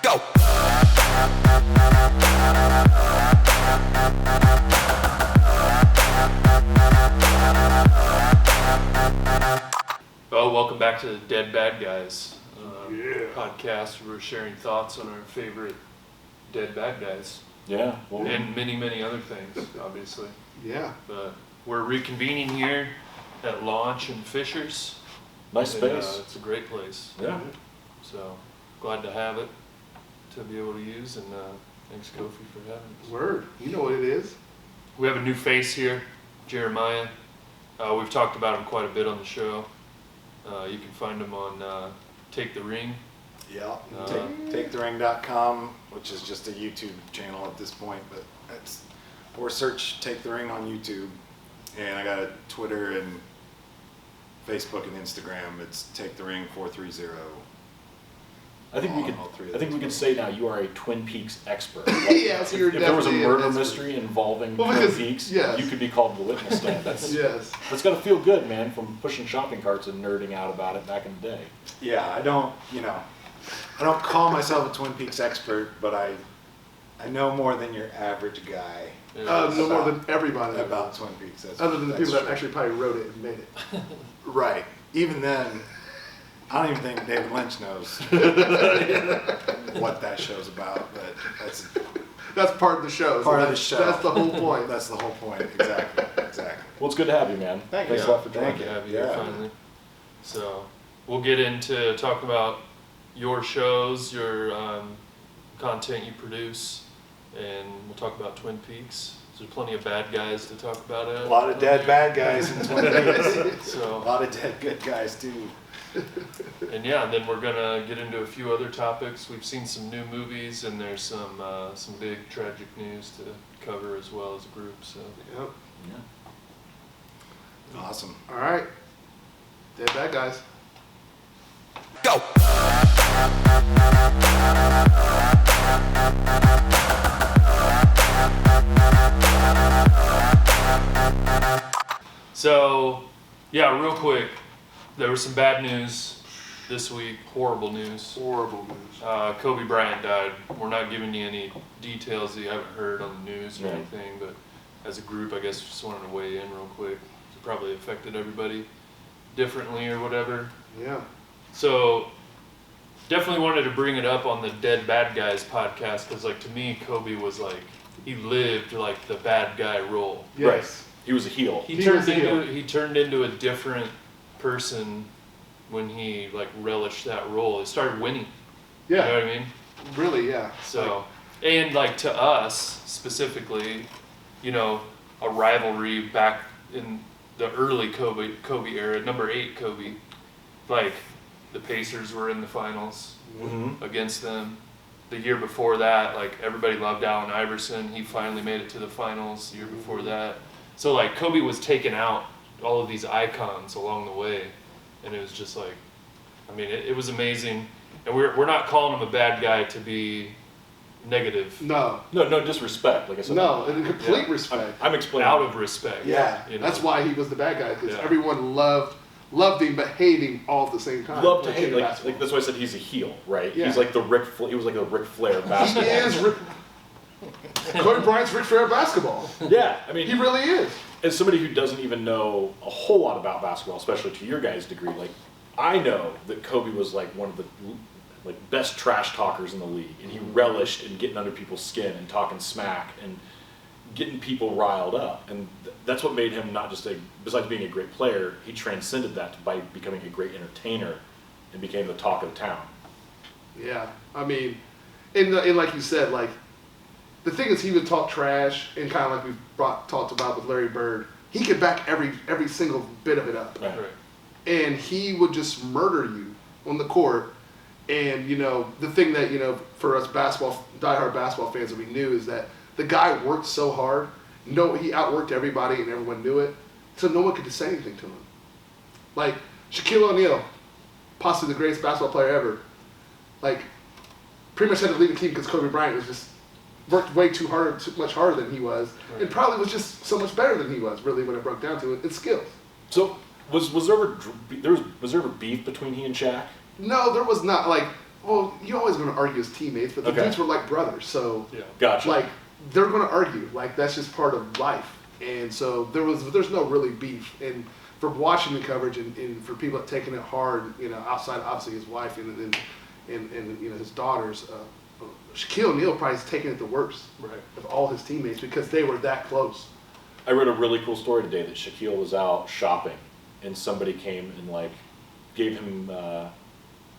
Go! Well, welcome back to the Dead Bad Guys podcast. We're sharing thoughts on our favorite dead bad guys. Yeah. Well, And many, many other things, obviously. Yeah. But we're reconvening here at Lynch and Fisher's. nice space. It's a great place. Yeah. So glad to have it to be able to use, and thanks Kofi for having us. Word. You know what it is. We have a new face here, Jeremiah. We've talked about him quite a bit on the show. You can find him on Take the Ring. Yeah, TakeTheRing.com, which is just a YouTube channel at this point, but or search Take the Ring on YouTube. And I got a Twitter and Facebook and Instagram. It's Take the Ring 430. I think we could say now you are a Twin Peaks expert. Yeah, so you're if there was a definitely murder an expert. mystery involving Well, Twin because- Peaks, yes. you could be called the witness stand. That's Yes. got to feel good, man, from pushing shopping carts and nerding out about it back in the day. Yeah, I don't call myself a Twin Peaks expert, but I know more than your average guy No more than everybody. about Twin Peaks. Other than the that's people that true. actually probably wrote it and made it. Right. Even then, I don't even think David Lynch knows what that show's about, but That's part of the show. Part of that's, the show. That's the whole point. that's the whole point. Exactly. Well, it's good to have you, man. Thank Thanks you. a lot for joining. Glad to have you here Yeah. finally. So we'll get into talking about your shows, your content you produce, and we'll talk about Twin Peaks. There's plenty of bad guys to talk about it. A lot of dead bad guys in Twin Peaks. A So, lot of dead good guys too. and yeah, then we're gonna get into a few other topics. We've seen some new movies, and there's some big tragic news to cover as well as a group. So Yep. Yeah. Awesome. All right. Dead bad guys. Go! So, yeah, real quick, there was some bad news this week, horrible news. Horrible news. Kobe Bryant died. We're not giving you any details that you haven't heard on the news or Right. anything, but as a group, I guess just wanted to weigh in real quick. It probably affected everybody differently or whatever. Yeah. So, definitely wanted to bring it up on the Dead Bad Guys podcast, because like to me, Kobe was like, he lived like the bad guy role. Yes. He was a heel. He He turned was the heel. into he turned into a different person when he like relished that role. He started winning. You know Yeah. what I mean? Really, yeah. So, and like to us specifically, you know, a rivalry back in the early Kobe era, number 8 Kobe, like the Pacers were in the finals Mm-hmm. against them. The year before that, like everybody loved Allen Iverson. He finally made it to the finals the year before that. So like Kobe was taking out all of these icons along the way, and it was just like, I mean, it was amazing. And we're not calling him a bad guy to be negative, No. No disrespect. Like I said. No. In complete Yeah. respect. I'm explaining. out of respect. Yeah. you know? That's why he was the bad guy, because Yeah. everyone loved him but hated him all at the same time. Love to Like hate. in Like basketball. that's why I said he's a heel, right? Yeah. He's like the he was like the Ric Flair of He basketball. is Kobe Bryant's Ric Flair of basketball. Yeah, I mean, He really is. as somebody who doesn't even know a whole lot about basketball, especially to your guys' degree, like I know that Kobe was like one of the like best trash talkers in the league, and he relished in getting under people's skin and talking smack and getting people riled up, and that's what made him not just besides being a great player, he transcended that by becoming a great entertainer and became the talk of the town. Yeah, I mean, and like you said, like the thing is, he would talk trash, and kind of like we've talked about with Larry Bird. He could back every single bit of it up, Right. Right. and he would just murder you on the court. And you know, the thing that for us diehard basketball fans that we knew is that the guy worked so hard. No, he outworked everybody, and everyone knew it. So no one could say anything to him. Like Shaquille O'Neal, possibly the greatest basketball player ever, like pretty much had to leave the team because Kobe Bryant was just worked way too much harder than he was, and probably was just so much better than he was. Really, when it broke down to it, it's skills. So was there ever beef between he and Shaq? No, there was not. Like Well, you're always going to argue as teammates, but the Okay. dudes were like brothers, so Yeah. Gotcha. like they're going to argue. Like that's just part of life, and so there's no really beef. And for watching the coverage and for people taking it hard, outside obviously his wife and his daughters, Shaquille O'Neal probably is taking it the worst Right. of all his teammates because they were that close. I read a really cool story today that Shaquille was out shopping and somebody came and like gave him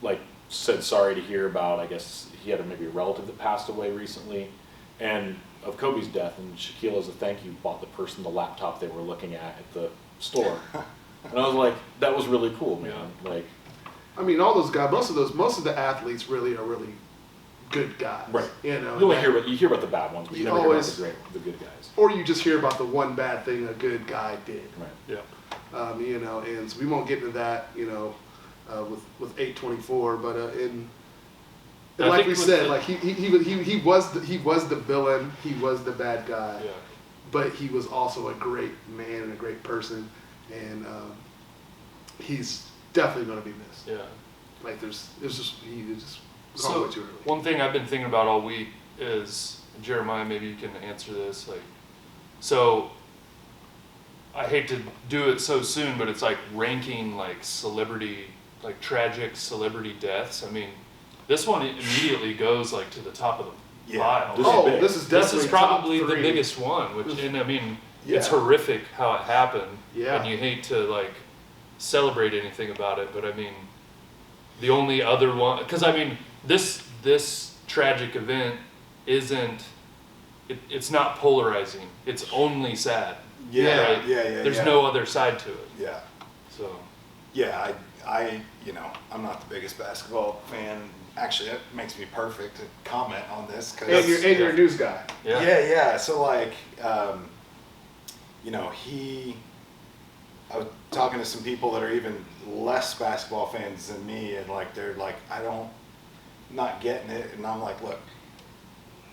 like said sorry to hear about, I guess he had maybe a relative that passed away recently and of Kobe's death, and Shaquille as a thank you bought the person the laptop they were looking at the store. And I was like, that was really cool, man. Yeah. Like, I mean, all those guys, most of the athletes really are really good guys. right. You know, You only and hear about the bad ones, but you You never always- hear about the good guys. or you just hear about the one bad thing a good guy did. Right. Yeah. And so we won't get into that, with 824, but I like think we with said, the- like he was the villain, he was the bad guy, Yeah. but he was also a great man and a great person, and he's definitely going to be missed. Yeah. Like he was just gone So way too early. one thing I've been thinking about all week is, Jeremiah, maybe you can answer this. Like, so I hate to do it so soon, but it's like ranking like tragic celebrity deaths. I mean, this one immediately goes like to the top of the Yeah. pile. This is big. This is This definitely is probably top the 3. biggest one, which, and I mean, it's Yeah. horrific how it happened. Yeah. And you hate to like celebrate anything about it, but I mean, the only other one, because I mean, this tragic event it's not polarizing. It's only sad. Yeah, Right? yeah. There's no other side to it. Yeah. So, Yeah, I'm not the biggest basketball fan. Actually, that makes me perfect to comment on this because You're a news guy. yeah. yeah. So like, I was talking to some people that are even less basketball fans than me, and like they're like, not getting it, and I'm like, look,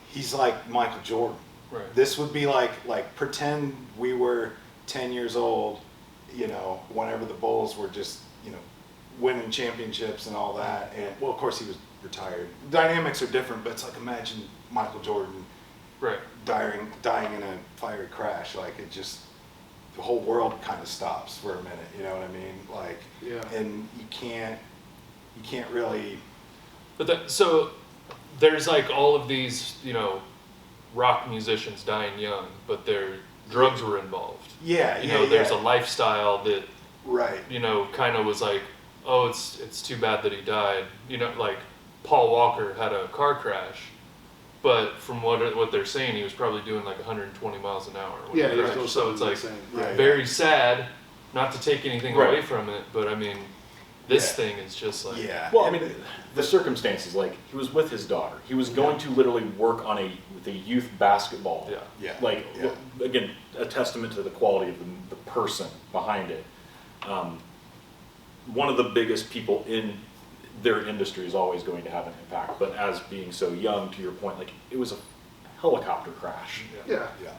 he's like Michael Jordan. Right. This would be like pretend we were 10 years old, whenever the Bulls were just, winning championships and all that. And well, of course he was retired. Dynamics are different, but it's like imagine Michael Jordan Right. dying in a fiery crash. Like it just, the whole world kind of stops for a minute. You know what I mean? Like, Yeah. and you can't really. But so there's like all of these, rock musicians dying young, but their drugs were involved. Yeah, There's a lifestyle that, right. kind of was like, oh, it's too bad that he died. Like Paul Walker had a car crash, but from what they're saying, he was probably doing like 120 miles an hour when Yeah, he he was crashed. doing So it's like something insane. Right. very sad. Not to take anything Right. away from it, but I mean, this Yeah. thing is just like, Yeah. Well, I mean, the circumstances, like, he was with his daughter. He was going to literally work with a youth basketball. Yeah. Yeah. Like, Yeah. again, a testament to the quality of the person behind it. One of the biggest people in their industry is always going to have an impact, but as being so young, to your point, like, it was a helicopter crash. Yeah. Yeah.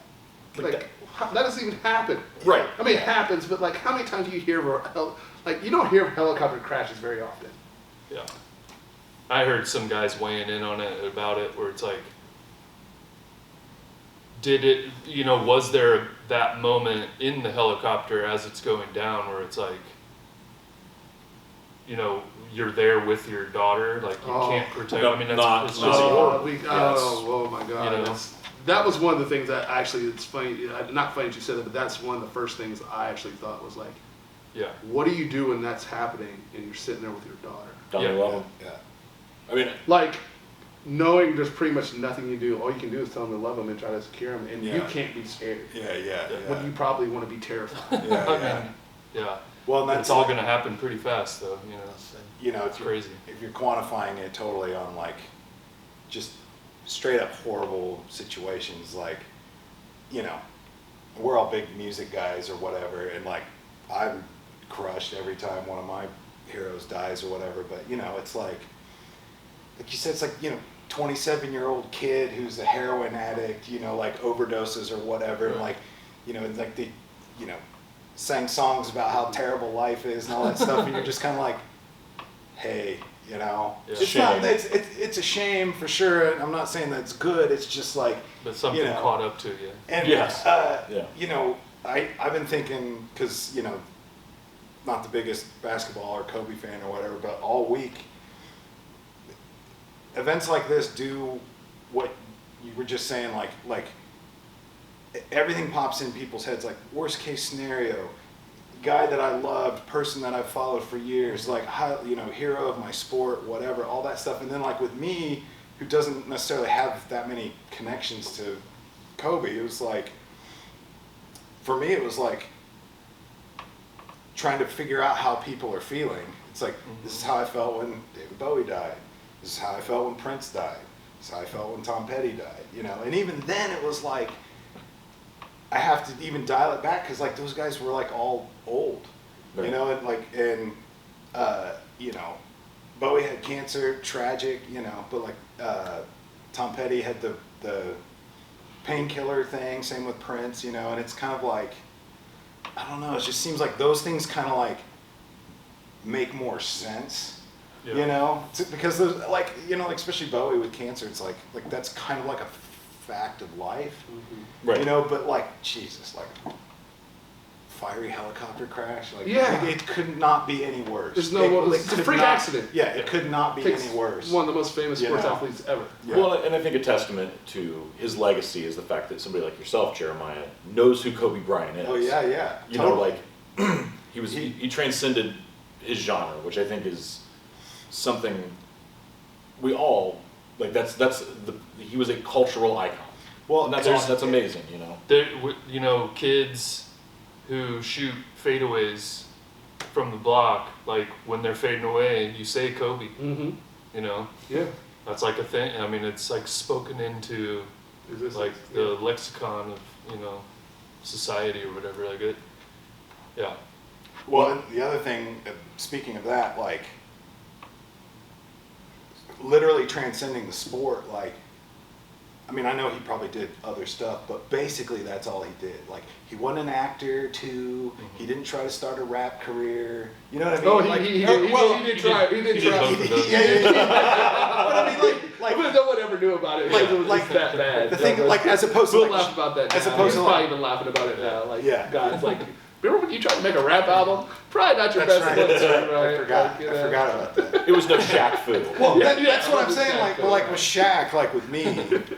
Like, that doesn't even happen. Right. I mean, it happens, but like, how many times do you hear you don't hear of helicopter crashes very often. yeah. I heard some guys weighing in on it about it, where it's like, did it, was there that moment in the helicopter as it's going down where it's like, you're there with your daughter, like you Oh. can't protect. No, I mean, not- it's not just anymore. horrible. Oh my God. You know? That was one of the things that actually, it's funny, not funny that you said that, but that's one of the first things I actually thought was like, Yeah. what do you do when that's happening and you're sitting there with your daughter? Don't Yeah. you love him? Yeah. I mean, Like, knowing there's pretty much nothing you do, all you can do is tell them to love them and try to secure them, and you Yeah. can't be scared. Yeah. When you probably want to be terrified. Yeah. I Yeah. mean, yeah. Well, and It's that's all like, going to happen pretty fast, though. if you're, crazy. if you're quantifying it totally on like just straight up horrible situations, like, we're all big music guys or whatever, and like I'm crushed every time one of my heroes dies or whatever, but it's like you said, it's like 27-year-old kid who's a heroin addict, like overdoses or whatever, and like and like they sang songs about how terrible life is and all that stuff, and you're just kind of like, hey, You know, Yeah. it's Shame. not. It's a shame for sure. And I'm not saying that's good. It's just like, But something you know, caught up to you. And Yes. Yeah. you know, I've been thinking, because you know, not the biggest basketball or Kobe fan or whatever, but all week, events like this do what you were just saying, like everything pops in people's heads, like worst case scenario, guy that I loved, person that I've followed for years, like you know, hero of my sport, whatever, all that stuff. And then like with me, who doesn't necessarily have that many connections to Kobe, it was like, for me, it was like trying to figure out how people are feeling. It's like, this is how I felt when David Bowie died. This is how I felt when Prince died. This is how I felt when Tom Petty died, you know? And even then it was like, I have to even dial it back, because like those guys were like all old, Right. you know, and like, and you know, Bowie had cancer, tragic, you know, but like Tom Petty had the painkiller thing, same with Prince, you know, and it's kind of like, I don't know, it just seems like those things kind of like make more sense, Yeah. you know, because there's like, you know, like especially Bowie with cancer, it's like that's kind of like a fact of life, Right. you know, but like, Jesus, like fiery helicopter crash, like Yeah. it could not be any worse. There's no- it's a could freak not- accident. Yeah, it could not be Takes any worse. One of the most famous You sports know. athletes ever. Yeah. Well, and I think a testament to his legacy is the fact that somebody like yourself, Jeremiah, knows who Kobe Bryant is. Oh yeah, yeah. You know, Totally. like he transcended his genre, which I think is something we all like. He was a cultural icon. Well, And there's- that's amazing. You know. You know, kids who shoot fadeaways from the block, like when they're fading away, you say Kobe. Mm-hmm. You know, Yeah. that's like a thing. I mean, it's like spoken into like the lexicon of, you know, society or whatever. Like it. Yeah. Well, and the other thing, speaking of that, like literally transcending the sport, like, I mean, I know he probably did other stuff, but basically that's all he did. Like, he wasn't an actor, too. He didn't try to start a rap career. You know what I mean? Oh, like, he did try. He did he did try. both of those. But I mean, like, But no one ever knew about it. Like- It was like just that bad. the thing, like, as opposed to We'll like, laugh about that. as now. opposed He's to, probably like- even laughing about it now. Like, Yeah. God, it's like, remember when you tried to make a rap album? Probably not your that's best right, look, that's right. right? I forgot. Like, you I know. forgot about that. It was no Shaq food. Well, Yeah, that's what I'm 100% saying. Like, well, like with Shaq, like with me,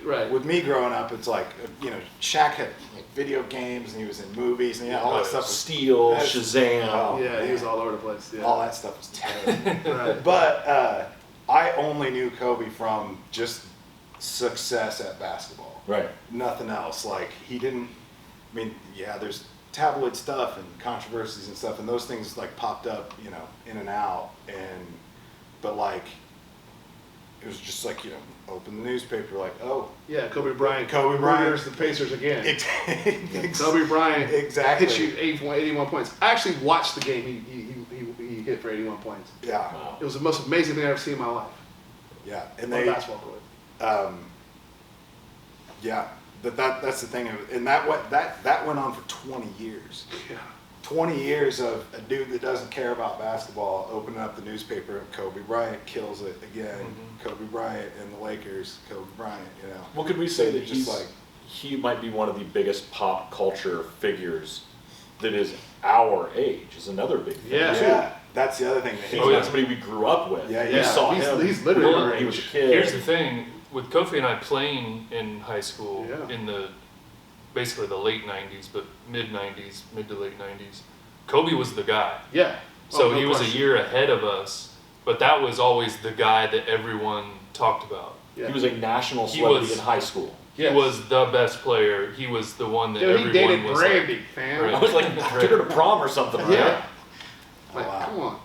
Right. with me growing up, it's like, you know, Shaq had like video games and he was in movies and all that stuff. Was, Steel, That's- Shazam. Oh, Yeah, he was man. all over the place. Yeah. all that stuff was terrible. Right. But I only knew Kobe from just success at basketball. Right. Nothing else. Like, he didn't, I mean, yeah, there's tabloid stuff and controversies and stuff, and those things like popped up, you know, in and out, but like, it was just like, you know, open the newspaper, like, oh, Yeah, Kobe Bryant. Kobe Bryant. murders the Pacers again. ex- Kobe Bryant Exactly. hit you 81 points. I actually watched the game he hit for 81 points. Yeah, Wow. It was the most amazing thing I've ever seen in my life. yeah, and On a they, basketball court. yeah, that's the thing, and that went on for 20 years. Yeah. 20 years of a dude that doesn't care about basketball opening up the newspaper, Kobe Bryant kills it again. Kobe Bryant and the Lakers, Kobe Bryant, you know. Well, could we say that Just he might be one of the biggest pop culture figures that is our age? Is another big thing. Yeah. too. Yeah, that's the other thing. That He's Oh, yeah. not somebody we grew up with. Yeah, We yeah. saw He's- him. he's literally when our he was a age. kid. Here's the thing, with Kofi and I playing in high school Yeah. in the basically the late 90s, but mid 90s, mid to late 90s, Kobe was the guy. Yeah. So Oh, no he was question. a year ahead of us, but that was always the guy that everyone talked about. Yeah. He was a national He celebrity was- in high school. He Yes. was the best player. He was the one that Dude, he everyone dated was Brandy, like, fam. Right. I was like, took her to prom or something, right? Yeah. Oh, Like, wow. come on.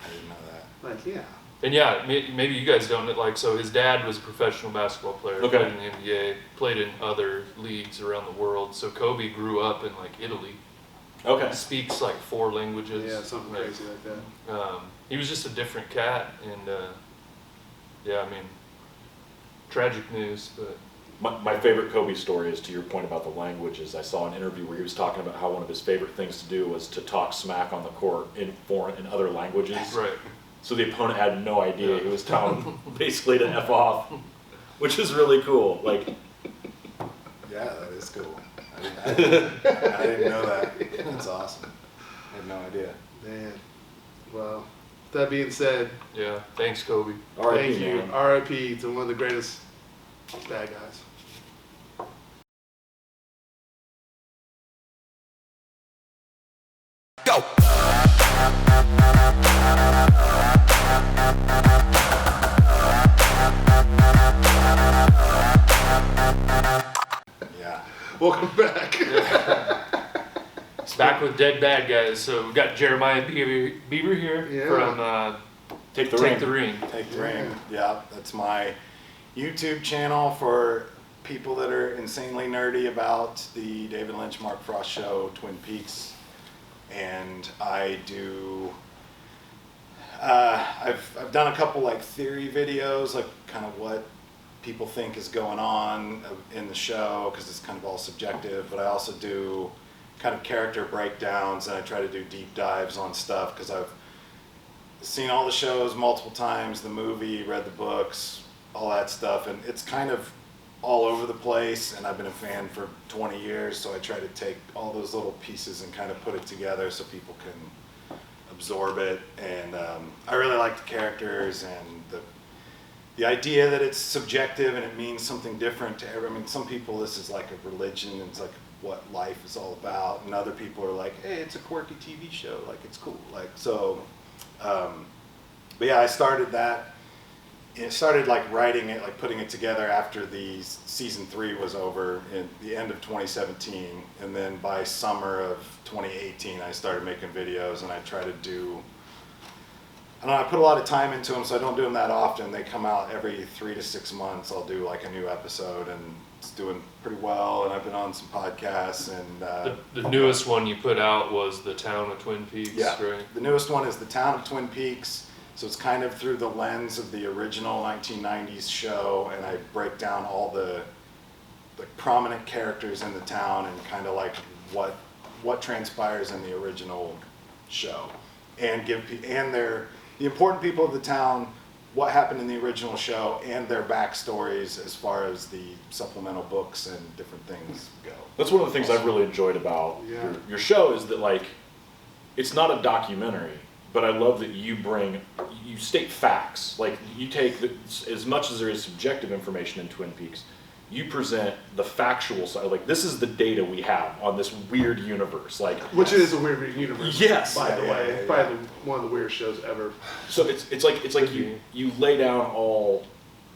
I didn't know that. Like, yeah. And yeah, maybe you guys don't know, like, so his dad was a professional basketball player, Okay. played in the NBA, played in other leagues around the world. So Kobe grew up in like Italy, Okay. speaks like 4 languages. Yeah, something like, crazy like that. He was just a different cat, and yeah, I mean, tragic news, but My favorite Kobe story is, to your point about the languages. I saw an interview where he was talking about how one of his favorite things to do was to talk smack on the court in other languages. right. so the opponent had no idea he was telling him basically to F off, which is really cool. Like, Yeah, that is cool. I didn't know that. That's awesome. I had no idea. Man. Well, that being said, Yeah, thanks, Kobe. R.I.P. thank you. man. R.I.P. to one of the greatest bad guys. Go. Yeah. Welcome back. It's back with Dead Bad Guys. So we've got Jeremiah Beaver here Yeah. from Take the Take ring. the Ring. Take the Ring. Yeah, that's my YouTube channel for people that are insanely nerdy about the David Lynch, Mark Frost show, Twin Peaks. And I do, I've done a couple like theory videos, like kind of what people think is going on in the show, because it's kind of all subjective. But I also do kind of character breakdowns, and I try to do deep dives on stuff because I've seen all the shows multiple times, the movie, read the books, all that stuff, and it's kind of all over the place, and I've been a fan for 20 years, so I try to take all those little pieces and kind of put it together so people can absorb it. And I really like the characters and the idea that it's subjective and it means something different to everyone. I mean, some people, this is like a religion, it's like what life is all about, and other people are like, hey, it's a quirky TV show, like it's cool, like so. But yeah, I started that. It started like writing it, like putting it together after the season 3 was over in the end of 2017, and then by summer of 2018, I started making videos, and I try to do. I don't know, I put a lot of time into them, so I don't do them that often. They come out every 3 to 6 months. I'll do like a new episode, and it's doing pretty well. And I've been on some podcasts, and The newest one you put out was The Town of Twin Peaks, yeah, right? the newest one is The Town of Twin Peaks. So it's kind of through the lens of the original 1990s show, and I break down all the prominent characters in the town and kind of like what transpires in the original show, and give the important people of the town what happened in the original show and their backstories as far as the supplemental books and different things go. That's one of the things I've really enjoyed about your show is that like it's not a documentary, but I love that you state facts. Like you take as much as there is subjective information in Twin Peaks, you present the factual side. Like this is the data we have on this weird universe. Like Which is a weird universe. Yes. By the way, yeah. probably one of the weirdest shows ever. So it's like you lay down all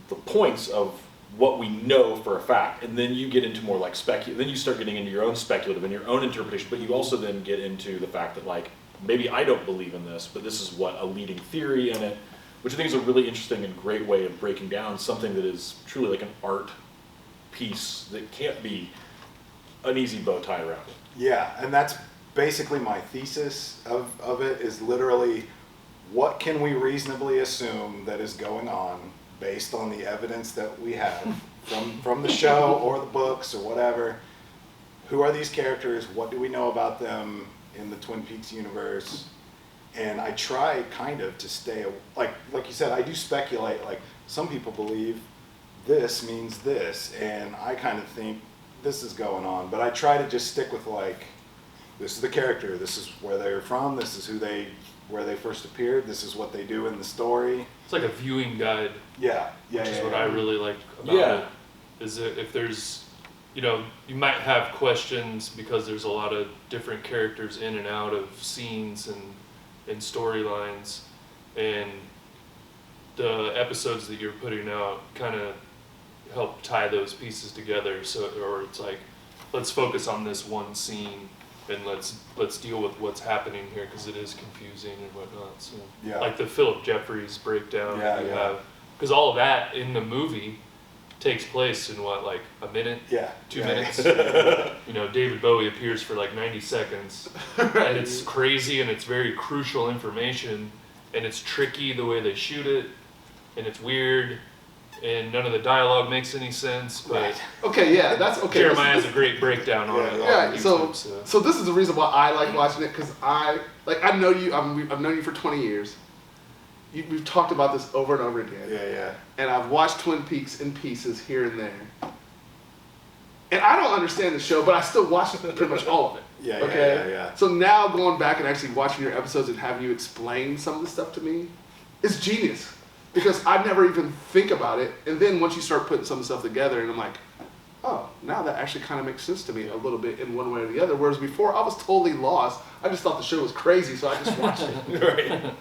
the points of what we know for a fact, and then you get into more like then you start getting into your own speculative and your own interpretation, but you also then get into the fact that like maybe I don't believe in this, but this is what a leading theory in it, which I think is a really interesting and great way of breaking down something that is truly like an art piece that can't be an easy bow tie around it. Yeah, and that's basically my thesis of it, is literally what can we reasonably assume that is going on based on the evidence that we have from the show or the books or whatever. Who are these characters? What do we know about them in the Twin Peaks universe? And I try kind of to stay, like you said, I do speculate, like some people believe this means this, and I kind of think this is going on, but I try to just stick with like, this is the character, this is where they're from, this is where they first appeared, this is what they do in the story. It's like a viewing guide, Yeah, which is what I really like about it. Is that if there's, you might have questions because there's a lot of different characters in and out of scenes and storylines, and the episodes that you're putting out kind of help tie those pieces together. So, or it's like, let's focus on this one scene and let's deal with what's happening here because it is confusing and whatnot. So, Yeah. like the Philip Jeffries breakdown Yeah, you yeah. have, because all of that in the movie takes place in what, like a minute, Yeah. 2 Yeah. minutes. David Bowie appears for like 90 seconds, and it's crazy and it's very crucial information, and it's tricky the way they shoot it, and it's weird, and none of the dialogue makes any sense. But Right. Okay, yeah, that's okay. Jeremiah has a great breakdown on it. Yeah, on so YouTube, so this is the reason why I like watching it, because I know you. I've known you for 20 years, we've talked about this over and over again. Yeah. And I've watched Twin Peaks in pieces here and there. And I don't understand the show, but I still watch pretty much all of it. Yeah. So now going back and actually watching your episodes and having you explain some of the stuff to me is genius. Because I never even think about it. And then once you start putting some of the stuff together, and I'm like, oh, now that actually kind of makes sense to me a little bit in one way or the other. Whereas before, I was totally lost. I just thought the show was crazy, so I just watched it.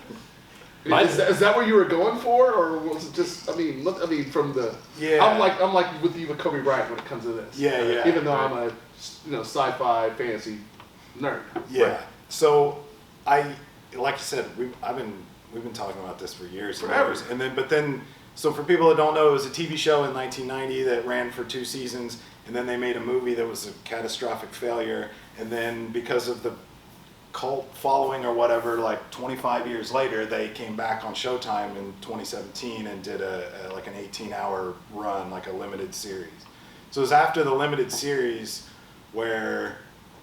Right. Is that where you were going for, or was it just? I mean, from the. Yeah. I'm like with you with Kobe Bryant when it comes to this. Yeah. Even though I'm a sci-fi fantasy nerd. Yeah. Right. So like you said, we've been talking about this for years and Forever. years, but then so for people that don't know, it was a TV show in 1990 that ran for 2 seasons, and then they made a movie that was a catastrophic failure, and then because of the cult following or whatever, like 25 years later, they came back on Showtime in 2017 and did like an 18-hour run, like a limited series. So it was after the limited series where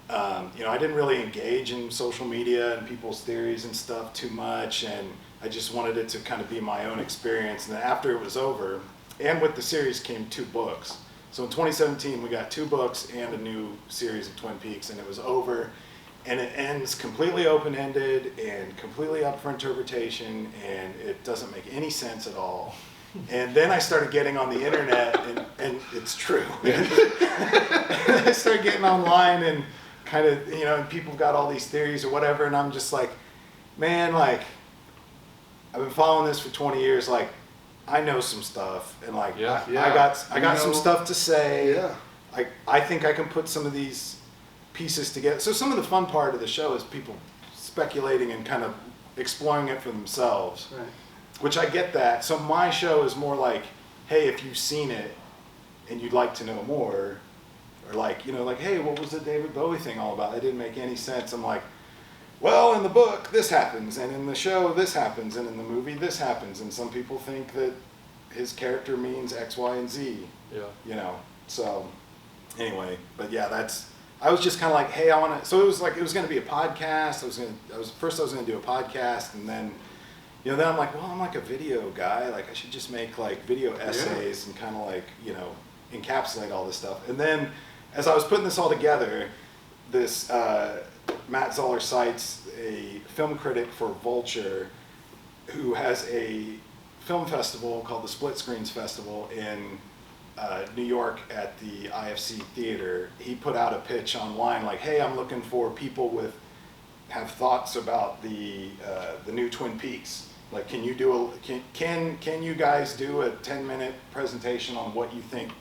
I didn't really engage in social media and people's theories and stuff too much, and I just wanted it to kind of be my own experience. And then after it was over, and with the series came 2 books. So in 2017, we got 2 books and a new series of Twin Peaks, and it was over. And it ends completely open-ended and completely up for interpretation, and it doesn't make any sense at all. And then I started getting on the internet, and it's true. I started getting online and kind of, and people got all these theories or whatever, and I'm just like, man, like, I've been following this for 20 years, like, I know some stuff, and like, I got some stuff to say. Yeah. I think I can put some of these pieces together. So some of the fun part of the show is people speculating and kind of exploring it for themselves, Right. which I get that. So my show is more like, hey, if you've seen it and you'd like to know more, or like, hey, what was the David Bowie thing all about? It didn't make any sense. I'm like, well, in the book, this happens, and in the show, this happens, and in the movie, this happens, and some people think that his character means X, Y, and Z. Yeah. So anyway, but yeah, I was just kind of like, hey, I want to. So it was going to be a podcast. I was going to do a podcast, and then, then I'm like, well, I'm like a video guy. Like I should just make like video essays and kind of like, encapsulate all this stuff. And then, as I was putting this all together, this Matt Zoller Seitz, a film critic for Vulture, who has a film festival called the Split Screens Festival in New York at the IFC Theater. He put out a pitch online like, hey, I'm looking for people have thoughts about the new Twin Peaks. Like, can you you guys do a 10-minute presentation on what you think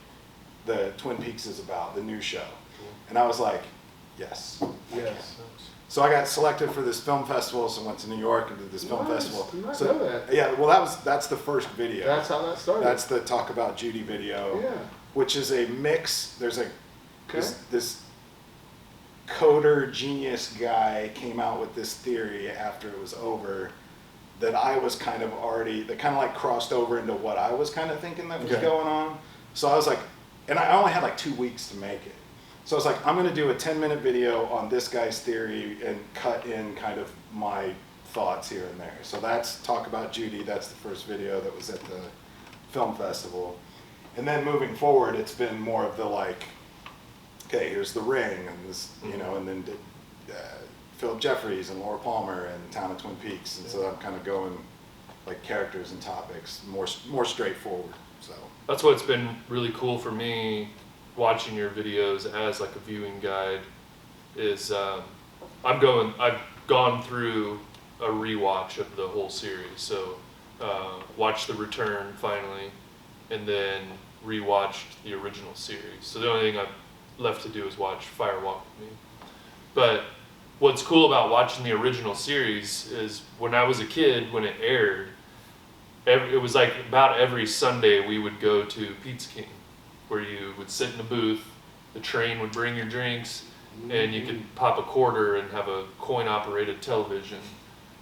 the Twin Peaks is about, the new show? And I was like, yes. Yes. So I got selected for this film festival, so I went to New York and did this film festival. Did not So know that. yeah, well that's the first video. That's how that started. That's the Talk About Judy video, Yeah. which is a mix. There's a Okay. this coder genius guy came out with this theory after it was over that I was kind of already, that kind of like crossed over into what I was kind of thinking that was going on. So I was like, and I only had like 2 weeks to make it. So I was like, I'm going to do a 10-minute video on this guy's theory and cut in kind of my thoughts here and there. So that's Talk About Judy. That's the first video that was at the film festival. And then moving forward, it's been more of the like, okay, here's The Ring, and this, and then did Philip Jeffries and Laura Palmer and Town of Twin Peaks. And so I'm kind of going like characters and topics, more straightforward. So That's what's been really cool for me watching your videos as like a viewing guide is I've gone through a rewatch of the whole series. So watched The Return finally, and then rewatched the original series. So the only thing I've left to do is watch Fire Walk With Me. But what's cool about watching the original series is when I was a kid, when it aired, it was like about every Sunday we would go to Pizza King, where you would sit in a booth, the train would bring your drinks, and you could pop a quarter and have a coin-operated television.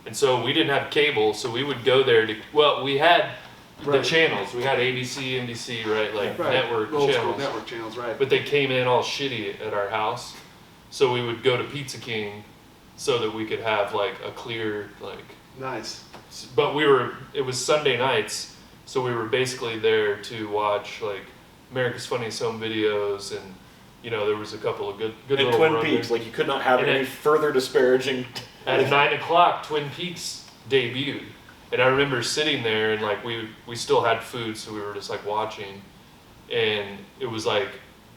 And so we didn't have cable, so we would go there we had the channels. We had ABC, NBC, right? Network Old channels. school network channels, right. But they came in all shitty at our house. So we would go to Pizza King so that we could have like a clear Nice. But it was Sunday nights, so we were basically there to watch like America's Funniest Home Videos, and there was a couple of good And little Twin run Peaks, there. like you could not have And any further disparaging. At 9:00, Twin Peaks debuted, and I remember sitting there and like we still had food, so we were just like watching, and it was like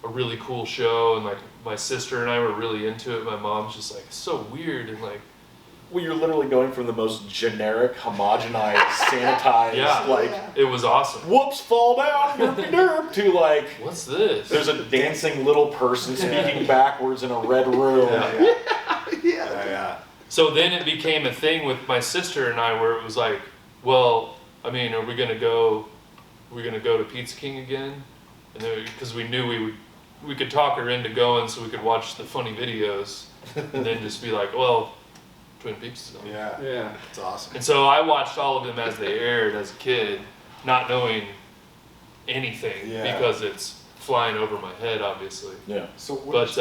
a really cool show, and like my sister and I were really into it. My mom's just like, it's so weird, and like, Well, you're literally going from the most generic, homogenized, sanitized, Yeah. like, it was awesome. whoops, fall down, derpy derp, to like, What's this? there's a dancing little person speaking backwards in a red room. Yeah. Yeah. Yeah. So then it became a thing with my sister and I, where it was like, well, I mean, are we gonna go to Pizza King again? And then because we knew we could talk her into going, so we could watch the funny videos, and then just be like, well, Twin Peaks is on. Yeah. Yeah. It's awesome. And so I watched all of them as they aired as a kid, not knowing anything Yeah. because it's flying over my head, obviously. Yeah. So what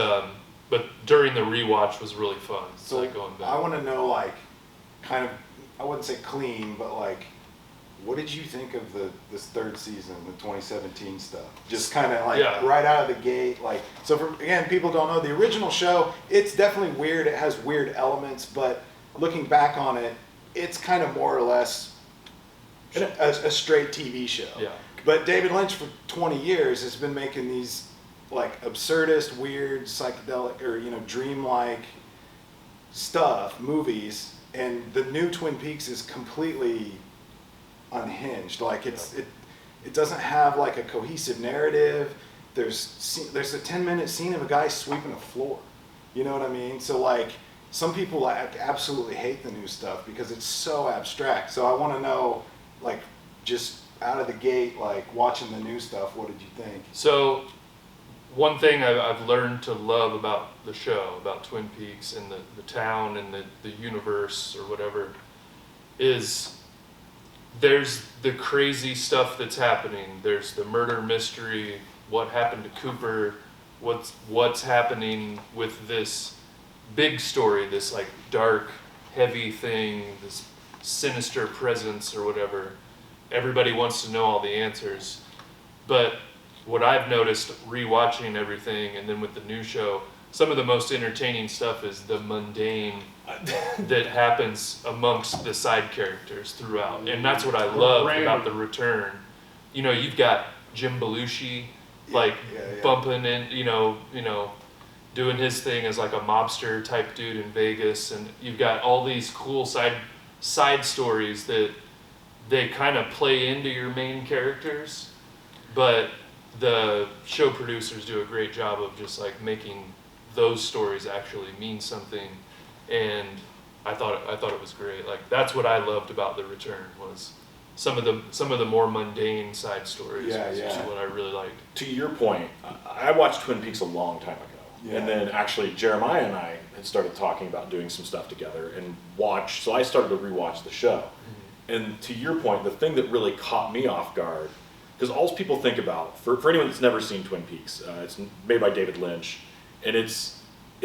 But during the rewatch was really fun. So like going back. I want to know, like, kind of, I wouldn't say clean, but like, what did you think of this third season, the 2017 stuff? Just kind of like Yeah. right out of the gate, like. So for again, people don't know the original show. It's definitely weird. It has weird elements, but looking back on it, it's kind of more or less a straight TV show. Yeah. But David Lynch for 20 years has been making these like absurdist, weird, psychedelic, or dreamlike stuff, movies, and the new Twin Peaks is completely unhinged. Like it doesn't have like a cohesive narrative. There's a 10-minute scene of a guy sweeping a floor. You know what I mean? So like some people like absolutely hate the new stuff because it's so abstract. So I want to know, like, just out of the gate, like watching the new stuff, what did you think? So, one thing I've learned to love about the show, about Twin Peaks and the town and the universe or whatever, is there's the crazy stuff that's happening. There's the murder mystery, what happened to Cooper, what's happening with this big story, this like dark, heavy thing, this sinister presence or whatever. Everybody wants to know all the answers. But what I've noticed rewatching everything and then with the new show, some of the most entertaining stuff is the mundane that happens amongst the side characters throughout. And that's what I love about the return. You've got Jim Belushi like bumping in, doing his thing as like a mobster type dude in Vegas, and you've got all these cool side stories that they kind of play into your main characters, but the show producers do a great job of just like making those stories actually mean something, and I thought it was great. Like that's what I loved about the return was some of the more mundane side stories. Which is what I really liked. To your point, I watched Twin Peaks a long time ago, and then actually Jeremiah and I had started talking about doing some stuff together and watch. So I started to rewatch the show, and to your point, the thing that really caught me off guard, because all people think about for anyone that's never seen Twin Peaks, it's made by David Lynch, and it's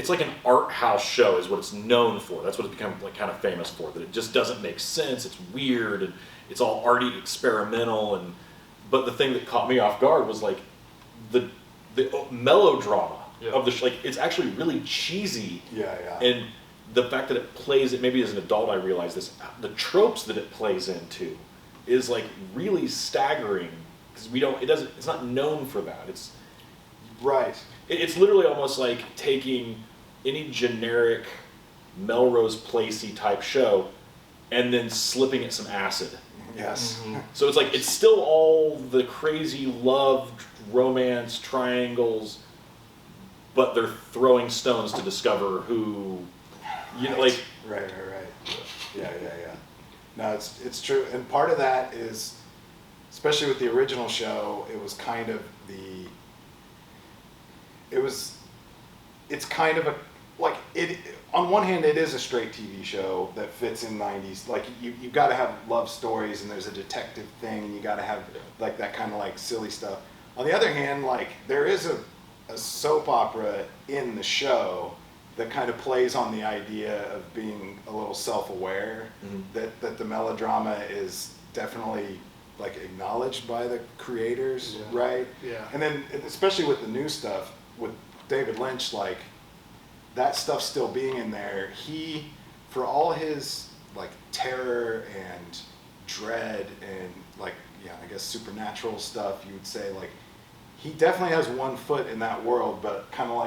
like an art house show is what it's known for. That's what it's become like kind of famous for. That it just doesn't make sense. It's weird and it's all arty, experimental. But the thing that caught me off guard was like the melodrama of the show. Like it's actually really cheesy. And the fact that it plays it, maybe as an adult I realized this, the tropes that it plays into is like really staggering because it's not known for that. It's It's literally almost like taking any generic Melrose Placey type show and then slipping it some acid. Yes. So it's like it's still all the crazy love, romance, triangles, but they're throwing stones to discover who, like. Right. Yeah. No, it's true, and part of that is, especially with the original show, it was kind of it's kind of on one hand it is a straight TV show that fits in 90s, like you've got to have love stories and there's a detective thing and you got to have like that kind of like silly stuff. On the other hand, like there is a soap opera in the show that kind of plays on the idea of being a little self-aware, that the melodrama is definitely like acknowledged by the creators, right? Yeah. And then especially with the new stuff with David Lynch, like that stuff still being in there, he, for all his like terror and dread and like, yeah, I guess supernatural stuff, you would say, like he definitely has one foot in that world, but kind of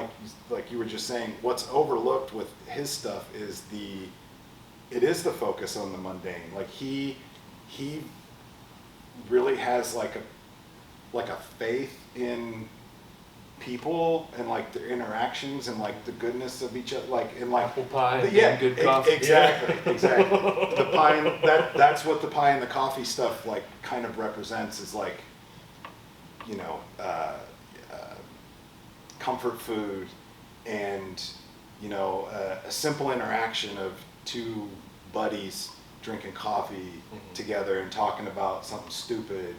like you were just saying, what's overlooked with his stuff is it is the focus on the mundane. Like he really has like a faith in people and like their interactions and like the goodness of each other, like and like Apple pie and yeah, good coffee. exactly. The pie and that's what the pie and the coffee stuff like kind of represents, is like, you know, comfort food and, you know, a simple interaction of two buddies drinking coffee together and talking about something stupid.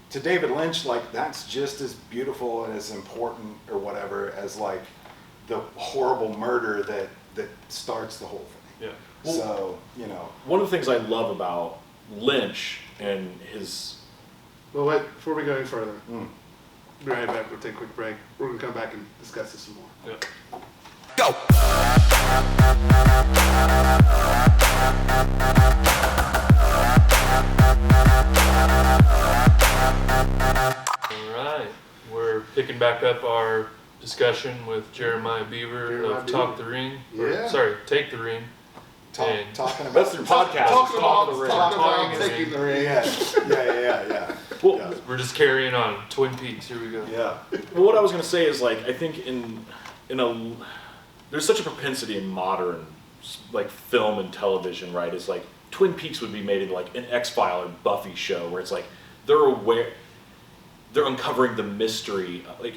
To David Lynch, like that's just as beautiful and as important or whatever as like the horrible murder that starts the whole thing. Yeah. Well, So, you know. One of the things I love about Lynch and his... Well, wait, before we go any further, be right back. We'll take a quick break. We're going to come back and discuss this some more. Yeah. Go. All right, we're picking back up our discussion with Jeremiah Beaver Jeremiah of Beaver. Talk the Ring. Or, Yeah. sorry, Take the Ring. And Talking about That's their podcast. Talking Talk about, the Ring. talking Talking about the taking ring. the ring. yeah. Well, Yeah. we're just carrying on. Twin Peaks, here we go. Yeah. Well, what I was going to say is, like, I think there's such a propensity in modern, like, film and television, right? It's like Twin Peaks would be made into like an X-File or Buffy show, where it's like they're uncovering the mystery. Like,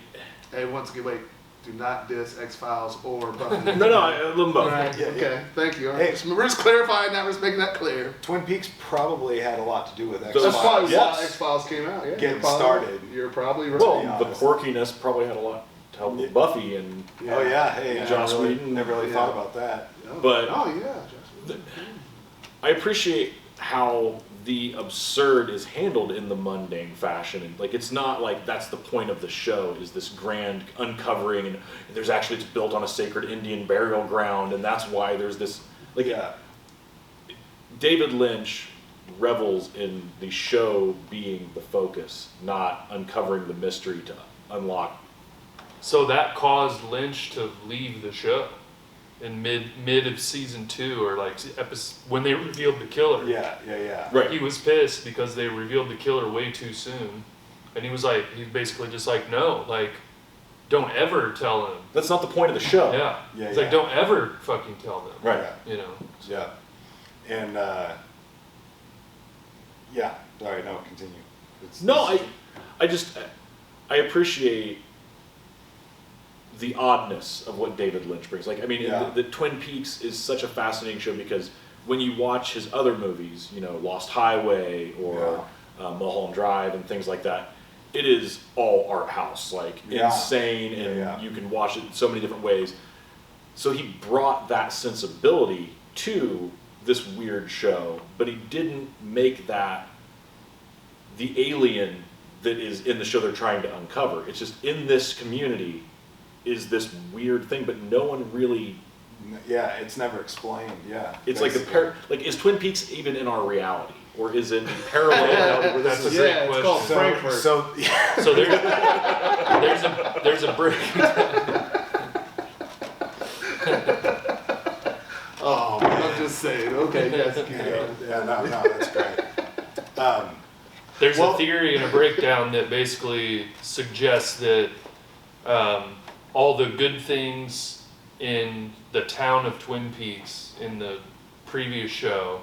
Hey, once again, wait. Do not diss X-Files or Buffy. no, Limbo. Right. Yeah, Okay. Thank you. Hey. We're just clarifying that. We're just making that clear. Twin Peaks probably had a lot to do with That's X-Files. That's probably Yes. why X-Files came out. Yeah, Getting you're probably- started. You're probably right. Well, Yeah. the quirkiness probably had a lot to help with Buffy, and Oh yeah, hey, Yeah. Joss never really, Whedon. never really Yeah. thought about that. but- oh yeah, Josh. I appreciate how the absurd is handled in the mundane fashion, and like it's not like that's the point of the show, is this grand uncovering, and there's actually, it's built on a sacred Indian burial ground, and that's why there's this, like, Yeah. David Lynch revels in the show being the focus, not uncovering the mystery to unlock. So that caused Lynch to leave the show in mid of season 2, or like when they revealed the killer. Yeah. Right. He was pissed because they revealed the killer way too soon, and he was basically just like, no, like, don't ever tell him. That's not the point of the show. Yeah. Yeah, It's yeah. like, don't ever fucking tell them. Right. You know. Yeah. And yeah. Sorry, no, continue. No, I appreciate the oddness of what David Lynch brings. Like, I mean, Yeah. the Twin Peaks is such a fascinating show because when you watch his other movies, you know, Lost Highway or Mulholland Drive and things like that, it is all art house, like insane, and you can watch it in so many different ways. So he brought that sensibility to this weird show, but he didn't make that the alien that is in the show they're trying to uncover. It's just, in this community is this weird thing, but no one really... Yeah, it's never explained. Yeah. It's basically. like is Twin Peaks even in our reality, or is it parallel reality where That's this a is... great Yeah, it's question. called Frankfurt. So there's a break. Oh, man, I'm just saying. Okay, yes, keep going. Yeah, no, that's great. There's Well- a theory and a breakdown that basically suggests that all the good things in the town of Twin Peaks in the previous show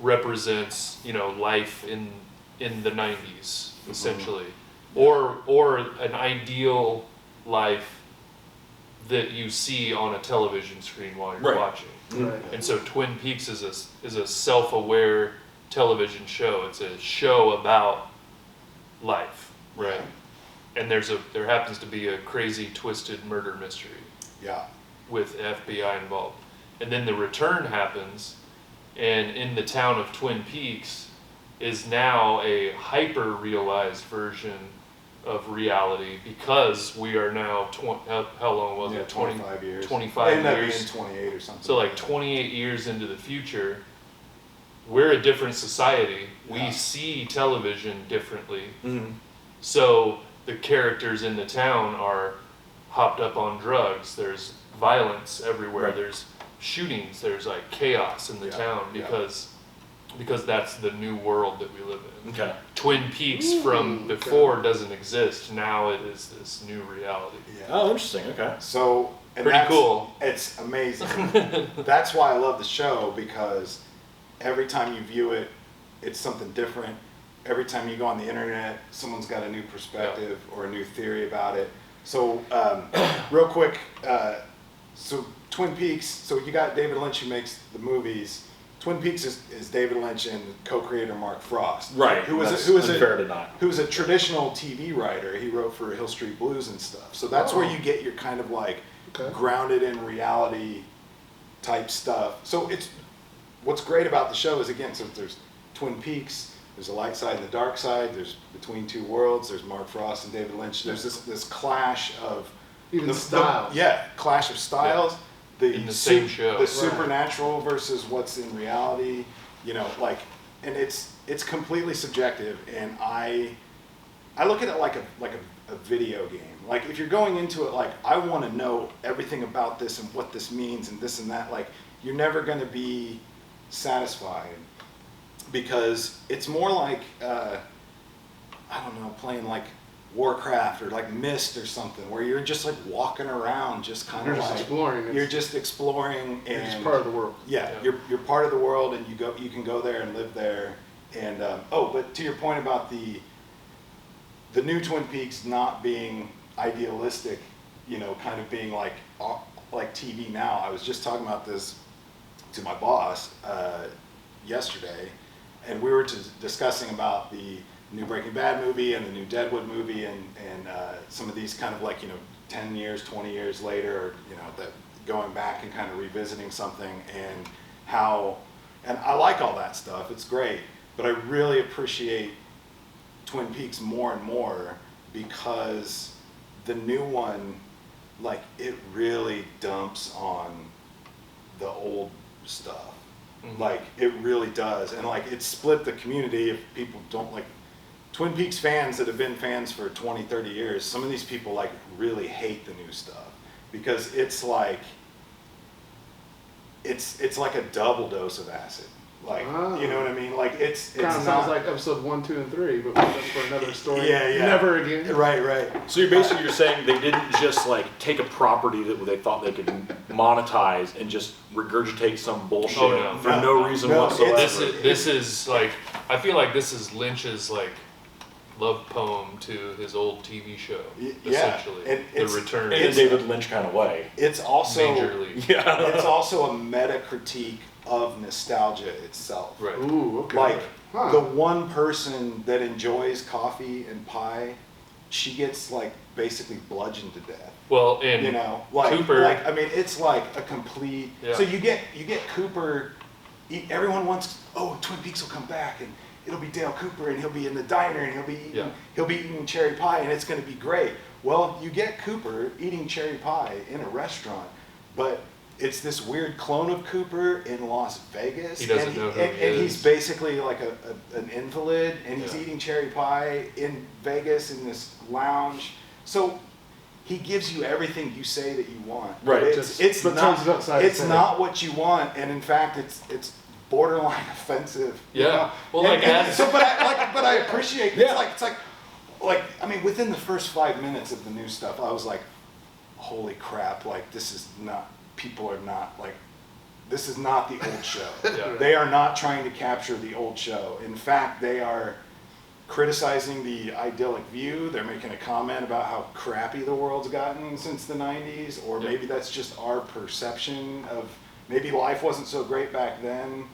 represents, you know, life in the 90s, essentially, or an ideal life that you see on a television screen while you're Right. watching. Right. And so Twin Peaks is a self-aware television show. It's a show about life, right? And there happens to be a crazy, twisted murder mystery. Yeah. with FBI involved. And then the return happens, and in the town of Twin Peaks is now a hyper-realized version of reality because we are now, how long was it? 25 years. 25 Ended up years. being 28 or something. So like 28 years into the future, we're a different society. Yeah. We see television differently. Mm-hmm. So the characters in the town are hopped up on drugs. There's violence everywhere. Right. There's shootings. There's like chaos in the Yeah, town yeah. because that's the new world that we live in. Okay. Twin Peaks from before doesn't exist. Now it is this new reality. Yeah. Oh, interesting. Okay. So, and Pretty that's, cool. It's amazing. That's why I love the show, because every time you view it, it's something different. Every time you go on the internet, someone's got a new perspective or a new theory about it. So, real quick, so Twin Peaks, so you got David Lynch who makes the movies. Twin Peaks is David Lynch and co-creator Mark Frost. Right. Who was That's who was unfair to not. who's a traditional TV writer. He wrote for Hill Street Blues and stuff. So that's where you get your kind of like grounded in reality type stuff. So it's what's great about the show is, again, since there's Twin Peaks, there's a light side and the dark side, there's Between Two Worlds, there's Mark Frost and David Lynch. There's this clash of Even styles. clash of styles. In the same show. The supernatural versus what's in reality, like, and it's completely subjective. And I look at it like a video game. Like, if you're going into it like, I want to know everything about this and what this means and this and that, like, you're never going to be satisfied, because it's more like I don't know, playing like Warcraft or like Myst or something, where you're just like walking around, just kind of like exploring. You're just exploring, and It's part of the world. Yeah, you're part of the world, and you can go there and live there. And but to your point about the new Twin Peaks not being idealistic, kind of being like TV now. I was just talking about this to my boss yesterday, and we were discussing about the new Breaking Bad movie and the new Deadwood movie, and some of these kind of like 10 years, 20 years later, or that going back and kind of revisiting something, and how, and I like all that stuff. It's great, but I really appreciate Twin Peaks more and more, because the new one, like, it really dumps on the old stuff. Mm-hmm. Like, it really does, and like, it split the community. If people don't like Twin Peaks, fans that have been fans for 20, 30 years, some of these people like really hate the new stuff, because it's like it's like a double dose of acid. Like, you know what I mean? Like, it's kind of sounds like episode 1, 2, and 3, but that's for another story. Yeah. Never again. Right. So you're saying they didn't just like take a property that they thought they could monetize and just regurgitate some bullshit for no reason whatsoever. This is like, I feel like this is Lynch's like love poem to his old TV show, essentially. And the return. In a David Lynch kind of way. It's also majorly. Yeah. It's also a meta critique of nostalgia itself. Right. Ooh, okay. Like, the one person that enjoys coffee and pie, she gets like basically bludgeoned to death. Well, and Cooper. I mean, it's like a complete. Yeah. So you get Cooper. Everyone wants. Oh, Twin Peaks will come back, and it'll be Dale Cooper, and he'll be in the diner, and he'll be eating cherry pie, and it's going to be great. Well, you get Cooper eating cherry pie in a restaurant, but it's this weird clone of Cooper in Las Vegas. He doesn't know who he is. And he's basically like an invalid, and he's eating cherry pie in Vegas in this lounge. So he gives you everything you say that you want. Right. But it's not what you want, and in fact, it's borderline offensive. Yeah. Well, but I appreciate. It's like I mean, within the first 5 minutes of the new stuff, I was like, holy crap! Like, this is not. People are not like, this is not the old show. Yeah. They are not trying to capture the old show. In fact, they are criticizing the idyllic view. They're making a comment about how crappy the world's gotten since the 90s, or maybe that's just our perception of, maybe life wasn't so great back then,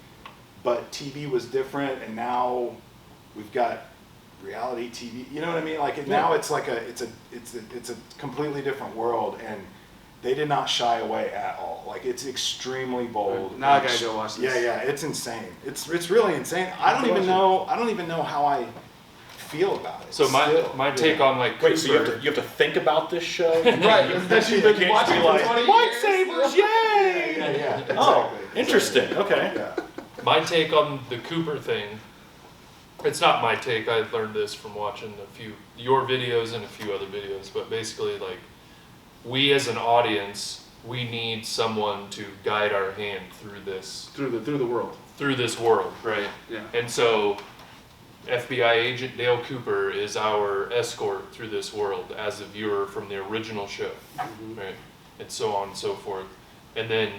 but TV was different, and now we've got reality TV. You know what I mean? Like, now it's like it's a completely different world, and they did not shy away at all. Like, it's extremely bold. Now I gotta go watch this. Yeah, it's insane. It's really insane. I don't even know how I feel about it. So still. my take on like Wait, so Cooper, you have to think about this show? Right, that you've been watching for 20 years. Lightsabers, yay! Yeah, exactly. Oh, interesting. Okay. Yeah. my take on the Cooper thing, it's not my take. I learned this from watching a few your videos and a few other videos, but basically like we as an audience, we need someone to guide our hand through this Through the world. world, right? Yeah. And so FBI agent Dale Cooper is our escort through this world as a viewer from the original show, right? And so on and so forth. And then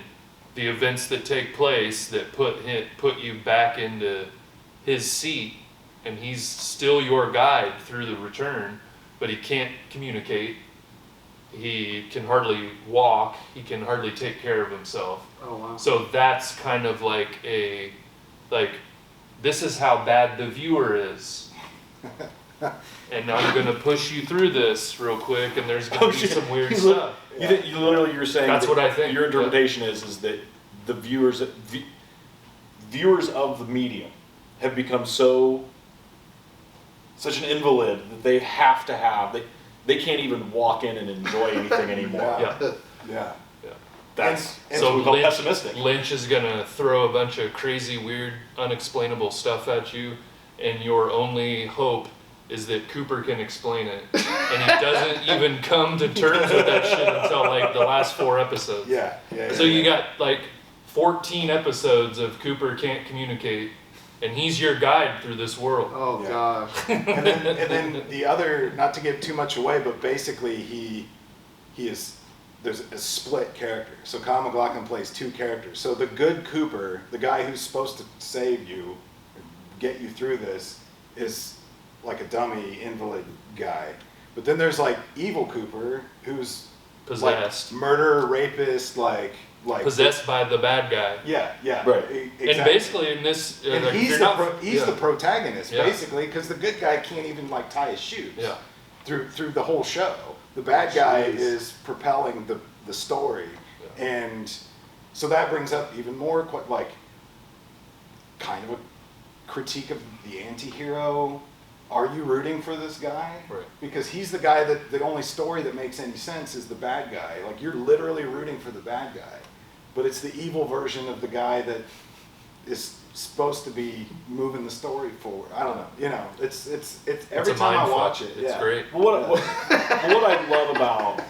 the events that take place that put you back into his seat, and he's still your guide through the return, but he can't communicate. He can hardly walk. He can hardly take care of himself. Oh wow. So that's kind of like this is how bad the viewer is. And I'm gonna push you through this real quick, and there's gonna be some weird stuff. You literally you're saying That's that what I think, Your interpretation is that the viewers of the medium have become such an invalid that they have to have they can't even walk in and enjoy anything anymore. Yeah. Yeah. That's And So we call pessimistic. Lynch is gonna throw a bunch of crazy, weird, unexplainable stuff at you, and your only hope is that Cooper can explain it, and he doesn't even come to terms with that shit until like the last 4 episodes. Yeah. So you got like 14 episodes of Cooper can't communicate, and he's your guide through this world. Oh Yeah. gosh. and then the other, not to give too much away, but basically he is, there's a split character. So Kyle MacLachlan plays 2 characters. So the good Cooper, the guy who's supposed to save you, get you through this, is like a dummy invalid guy. But then there's like evil Cooper, who's Possessed. like murderer, rapist, like Possessed by the bad guy. Yeah, Right. Exactly. And basically in this, And like, he's you're the not- he's yeah. the protagonist Yeah. basically, because the good guy can't even like tie his shoes. Yeah. Through the whole show, the bad guy Jeez. is propelling the story, Yeah. and so that brings up even more like kind of a critique of the anti-hero. Are you rooting for this guy? Right. Because he's the guy that the only story that makes any sense is the bad guy. Like you're literally rooting for the bad guy, but it's the evil version of the guy that is supposed to be moving the story forward. I don't know. You know, it's every a time I mind watch fuck. it. It's yeah. great. Well, what I love about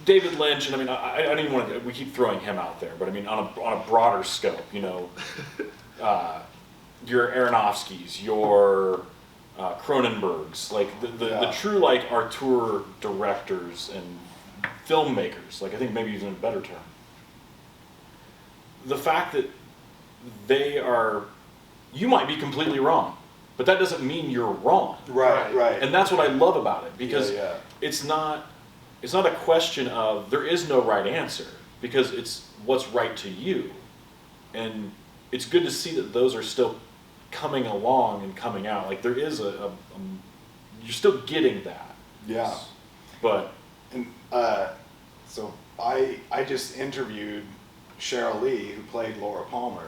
David Lynch, and I mean, I don't even want to. We keep throwing him out there, but I mean, on a broader scope, you know, your Aronofskys, your Cronenbergs, like the true like auteur directors and filmmakers. Like I think maybe even a better term. The fact that they are, you might be completely wrong, but that doesn't mean you're wrong. Right. And that's what I love about it, because Yeah. it's not a question of there is no right answer, because it's what's right to you. And it's good to see that those are still coming along and coming out. Like there is you're still getting that. Yeah. But And so I just interviewed Cheryl Lee, who played Laura Palmer,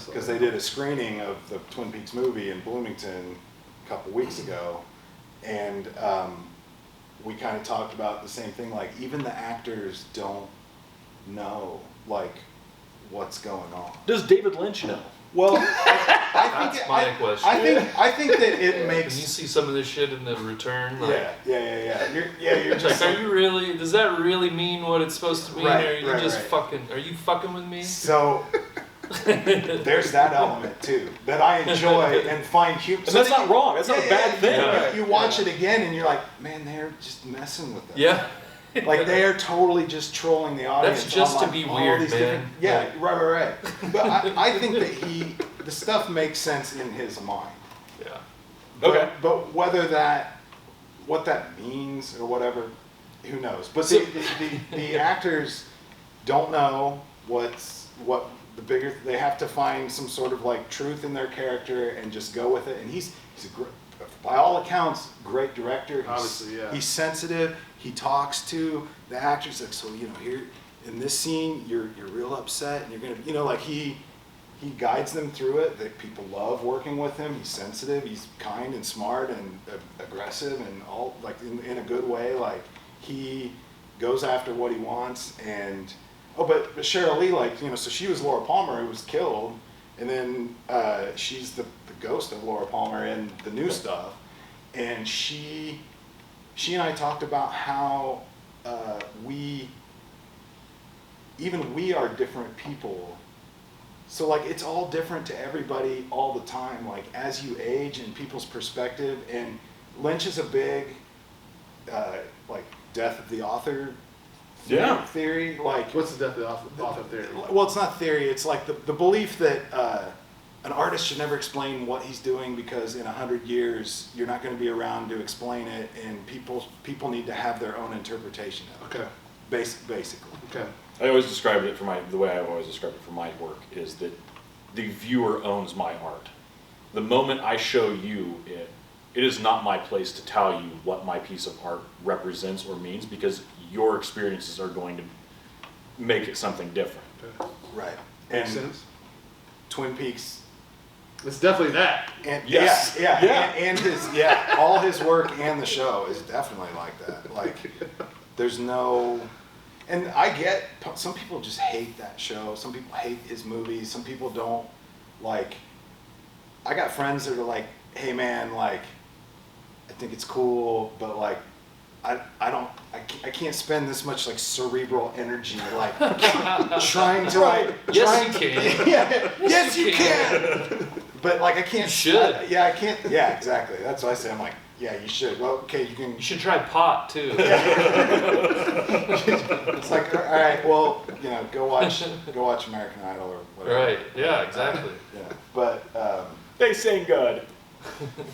because they did a screening of the Twin Peaks movie in Bloomington a couple weeks ago, and we kind of talked about the same thing. Like even the actors don't know like what's going on. does David Lynch know? Well, That's my question. I think that it Can you makes. see some of this shit in the return? Like, Yeah. You're It's just like, are you really? Does that really mean what it's supposed to mean? Right, or are you right, just right. fucking? Are you fucking with me? so. There's that element too that I enjoy and find humor. And that's not wrong. That's not a bad thing. Yeah. You watch it again and you're like, man, they're just messing with them. Yeah. Like they are totally just trolling the audience. That's just on, to be all weird, these man. different- Yeah, right. But I think that the stuff makes sense in his mind. Yeah. Okay. But what that means or whatever, who knows? But So- the actors don't know what the bigger. They have to find some sort of like truth in their character and just go with it. And he's a by all accounts, great director. Obviously, yeah. He's sensitive. He talks to the actors like, so here in this scene, you're real upset, and you're gonna, like he guides them through it. That people love working with him. He's sensitive. He's kind and smart and aggressive and all like in a good way. Like he goes after what he wants. And but Cheryl Lee, like so she was Laura Palmer who was killed, and then she's the ghost of Laura Palmer in the new stuff. And she and I talked about how we are different people. So like it's all different to everybody all the time, like as you age and people's perspective. And Lynch is a big like death of the author theory. Like What's the death of the author theory? well, it's not theory, it's like the belief that an artist should never explain what he's doing, because in 100 years you're not going to be around to explain it, and people need to have their own interpretation of it. Okay. Basically. Okay. I always described it the way I've always described it for my work is that the viewer owns my art. The moment I show you it, it is not my place to tell you what my piece of art represents or means, because your experiences are going to make it something different. Okay. Right. Makes And sense. Twin Peaks. It's definitely that. And Yes. yeah. Yeah. And his all his work and the show is definitely like that. Like there's no, and I get some people just hate that show. Some people hate his movies. Some people don't like. I got friends that are like, hey man, like I think it's cool, but like I can't spend this much like cerebral energy like trying to like Yes, you can. yeah, yes you can. But like I can't. You should. I can't. Yeah, exactly. That's what I say. I'm like, yeah, you should. Well, okay, you can. You should try pot too. It's like, all right, well, go watch American Idol or whatever. Right. Yeah. Exactly. Yeah, but They sing good.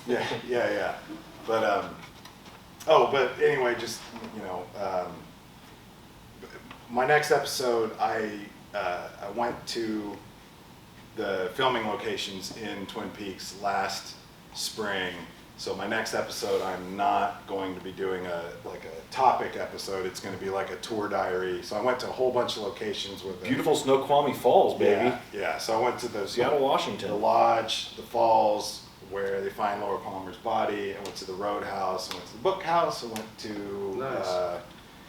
yeah. But but anyway, just my next episode, I went to the filming locations in Twin Peaks last spring. So my next episode, I'm not going to be doing a topic episode. It's going to be like a tour diary. So I went to a whole bunch of locations with Beautiful Snoqualmie Falls, baby. Yeah. So I went to the Seattle, Washington. the lodge, the falls, where they find Laura Palmer's body. I went to the Roadhouse. I went to the Book House. I went to Nice.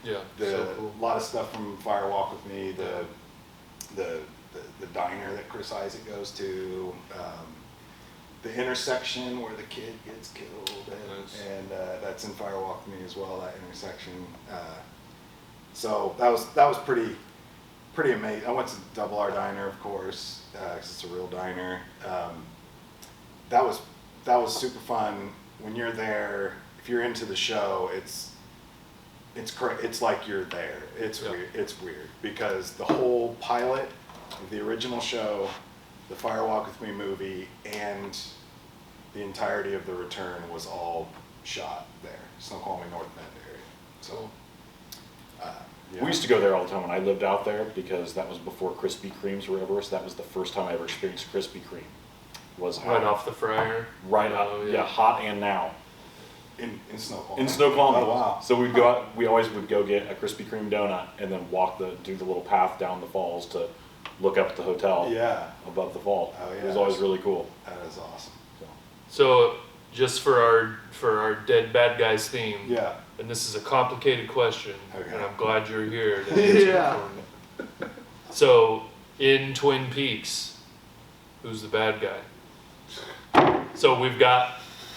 Yeah. the So cool. lot of stuff from Fire Walk with Me. The diner that Chris Isaac goes to. The intersection where the kid gets killed, Nice. and that's in Fire Walk with Me as well. That intersection. So that was pretty amazing. I went to Double R Diner, of course, 'cause it's a real diner. That was super fun. When you're there, if you're into the show, it's like you're there. It's Yeah. weird. It's weird because the whole pilot of the original show, the Fire Walk with Me movie, and the entirety of The Return was all shot there, Snoqualmie North Bend area. So, yeah. We used to go there all the time when I lived out there, because that was before Krispy Kremes were ever. So that was the first time I ever experienced Krispy Kreme. Was Right off the fryer. right out, Oh, yeah, hot and now. in Snoqualmie. In Snoqualmie. Oh wow. So we'd go out, we always would go get a Krispy Kreme donut and then do the little path down the falls to look up at the hotel Yeah. above the fall. Oh, It yeah. was always really cool. That is awesome. So just for our dead bad guys theme. Yeah. And this is a complicated question, Okay. and I'm glad you're here to answer Yeah. it for me. So in Twin Peaks, who's the bad guy? So we've got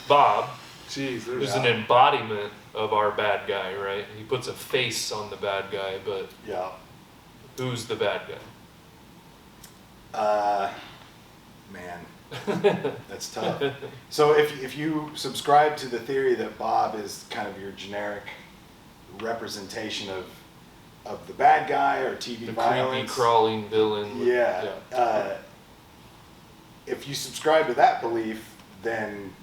Bob, Jeez, who's there's an embodiment of our bad guy, right? He puts a face on the bad guy, but Yeah. who's the bad Man, that's tough. So if you subscribe to the theory that Bob is kind of your generic representation of the bad guy or TV guy? The violence, creepy crawling villain. with- yeah. If you subscribe to that belief, then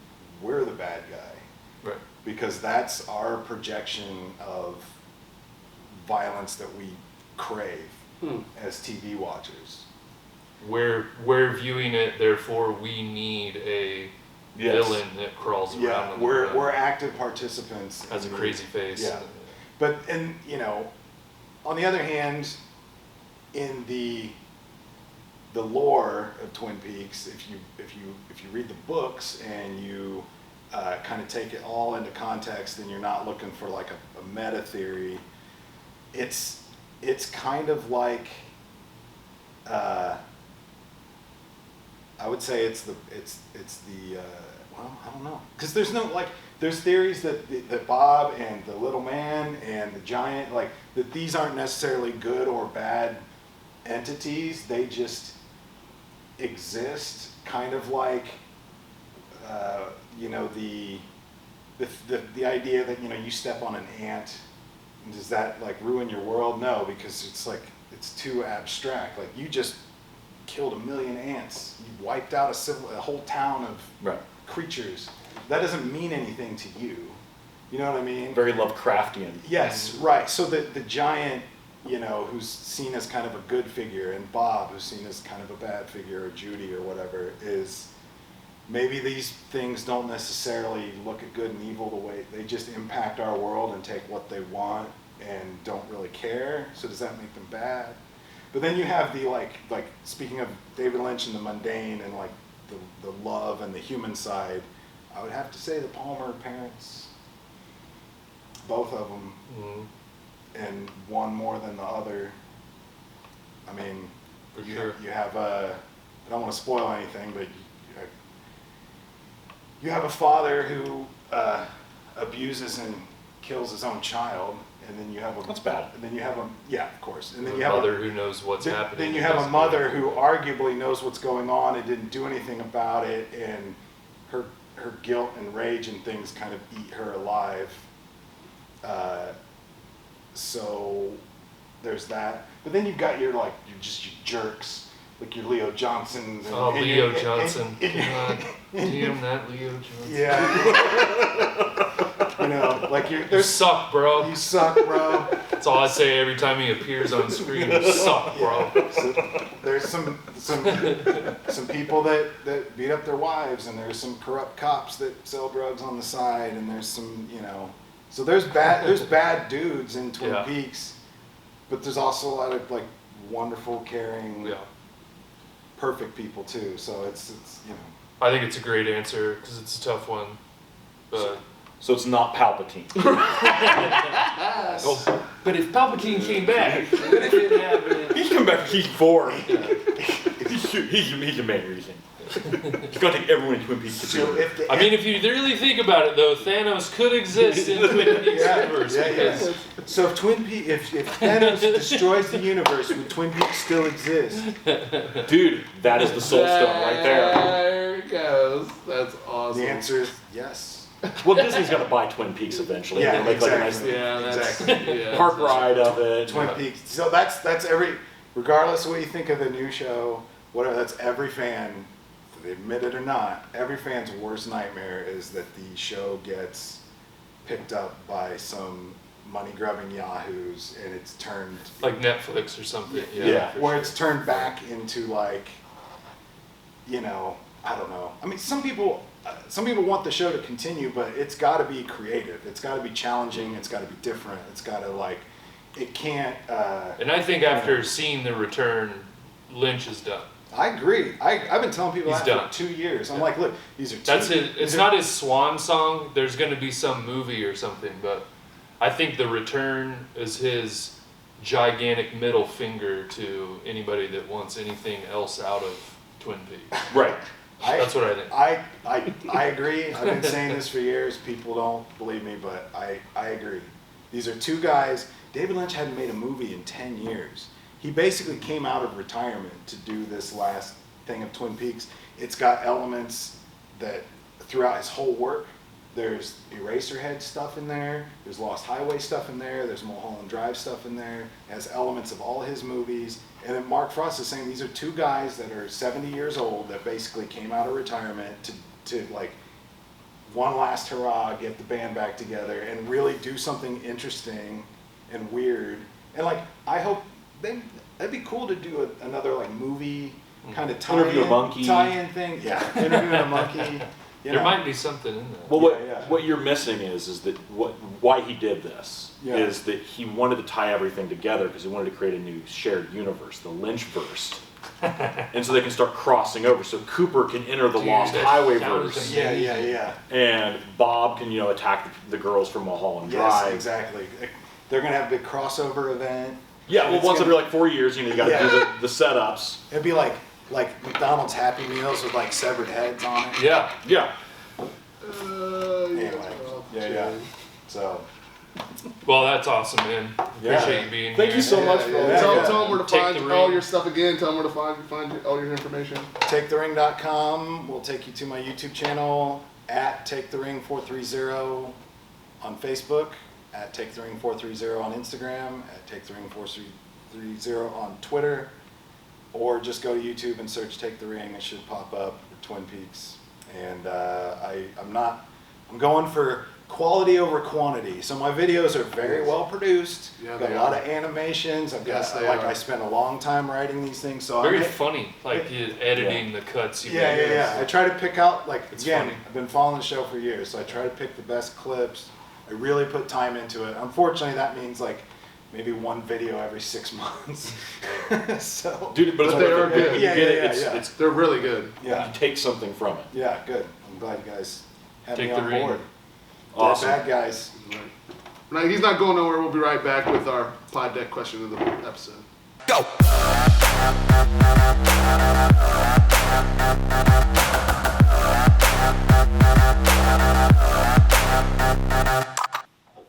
we're the bad guy, Right. because that's our projection of violence that we crave as TV watchers. We're viewing it, therefore we need a villain that crawls Yeah, around. on the we're ground. active participants. Has a in the- crazy face. Yeah, but and you know, on the other hand, in the lore of Twin Peaks, if you read the books and you kind of take it all into context, and you're not looking for like a meta theory, it's kind of like I would say it's the well, I don't know, because there's no like there's theories that Bob and the little man and the giant, like that these aren't necessarily good or bad entities, they just exist, kind of like you know, the idea that, you know, you step on an ant, does that like ruin your world? No, because it's like it's too abstract. Like you just killed 1 million ants, you wiped out a whole town of Right. creatures. That doesn't mean anything to you. You know what I mean? Very Lovecraftian. Yes, right. So the giant, you know, who's seen as kind of a good figure, and Bob, who's seen as kind of a bad figure, or Judy or whatever, is maybe these things don't necessarily look at good and evil the way they just impact our world and take what they want and don't really care. So does that make them bad? But then you have the like speaking of David Lynch and the mundane and like the love and the human side, I would have to say the Palmer parents, both of them, and one more than the other. I mean, For sure. you have I don't want to spoil anything, but you have a father who abuses and kills his own child, and then you have a That's bad. And then you have a of course, and then A you have mother who knows what's happening. Then you and have a doesn't mother do who arguably knows what's going on and didn't do anything about it, and her guilt and rage and things kind of eat her alive. So there's that. But then you've got your jerks, like your Leo Johnsons. And, Oh, and Leo your- Johnson. and- God damn that Leo Johnson. Yeah. You know, like You there's suck, bro. you suck, bro. That's all I say every time he appears on screen. You suck, bro. So there's some people that beat up their wives, and there's some corrupt cops that sell drugs on the side, and there's some, you know, so there's bad dudes in Twin Yeah. Peaks, but there's also a lot of like wonderful, caring, Yeah. perfect people too. So it's you know. I think it's a great answer because it's a tough one. But So it's not Palpatine. oh, but if Palpatine came back, what if it happened? He's come back. He's 4. Yeah. He's the main reason. He's gonna take everyone in Twin Peaks to So do it. if the, I mean, if you really think about it, though, Thanos could exist in Twin Peaks universe because So if if Thanos destroys the universe, would Twin Peaks still exist? Dude, that is the soul stone right there. There it goes. That's awesome. The answer is yes. Well, Disney's gonna buy Twin Peaks eventually. Yeah, They'll make like a nice exactly. Yeah, that's Exactly. yeah. park ride of it. Twin Peaks. So that's every, regardless of what you think of the new show, whatever. That's every fan, they admit it or not. Every fan's worst nightmare is that the show gets picked up by some money-grubbing yahoos, and it's turned like Netflix or something. Yeah. for where sure. it's turned back into like, you know, I don't know. I mean, some people want the show to continue, but it's got to be creative. It's got to be challenging. It's got to be different. It's got to like, it can't. And I think after seeing The Return, Lynch is done. I agree. I've been telling people He's that done. for 2 years. I'm like, look, these are two. That's it. It's these are- not his swan song. There's going to be some movie or something, but I think The Return is his gigantic middle finger to anybody that wants anything else out of Twin Peaks. Right. That's what I think. I agree. I've been saying this for years. People don't believe me, but I agree. These are two guys. David Lynch hadn't made a movie in 10 years. He basically came out of retirement to do this last thing of Twin Peaks. It's got elements that throughout his whole work, there's Eraserhead stuff in there, there's Lost Highway stuff in there, there's Mulholland Drive stuff in there, it has elements of all his movies. And then Mark Frost is saying these are two guys that are 70 years old that basically came out of retirement to like one last hurrah, get the band back together and really do something interesting and weird. And like, I hope that'd be cool to do another like movie kind of Interview a monkey. tie-in thing. Yeah, interviewing a monkey. You There know? might be something in that. Well, Yeah. what you're missing is that why he did this Yeah. is that he wanted to tie everything together because he wanted to create a new shared universe, the Lynch verse, and so they can start crossing over. So Cooper can enter the Dude, Lost that Highway sounds verse, Yeah. and Bob can attack the girls from Mulholland Yes, Drive. exactly. They're gonna have a big crossover event. Yeah, well, It's once gonna- every like 4 years, you got to Yeah. do the setups. It'd be like McDonald's Happy Meals with like severed heads on it. Yeah. Yeah. Anyway, yeah. So Well, that's awesome, man. Yeah. Appreciate you being Thank here. you so much for all that. Tell them where to Take find the all ring. your stuff again. Tell them where to find all your information. TakeTheRing.com will take you to my YouTube channel at TakeTheRing430 on Facebook, at TakeTheRing430 on Instagram, at TakeTheRing430 on Twitter, or just go to YouTube and search Take the Ring. It should pop up, or Twin Peaks. And I'm going for quality over quantity. So my videos are very well produced. Yeah, got they a lot are. of animations. Yes, they are. I spent a long time writing these things. So Very I'm funny, like you editing the cuts. You yeah, make. yeah. I try to pick out It's again. funny. I've been following the show for years, so I try to pick the best clips. I really put time into it. Unfortunately, that means like maybe one video every 6 months. So Dude, but it's But they worth are it. good. You Yeah, get yeah, it. yeah, It's, yeah. it's They're really good. yeah, you take something from it. yeah, good. I'm glad you guys had Take me the on ring. board. Awesome. Bad guys. Now, he's not going nowhere. We'll be right back with our PodDeck question of the episode. Go.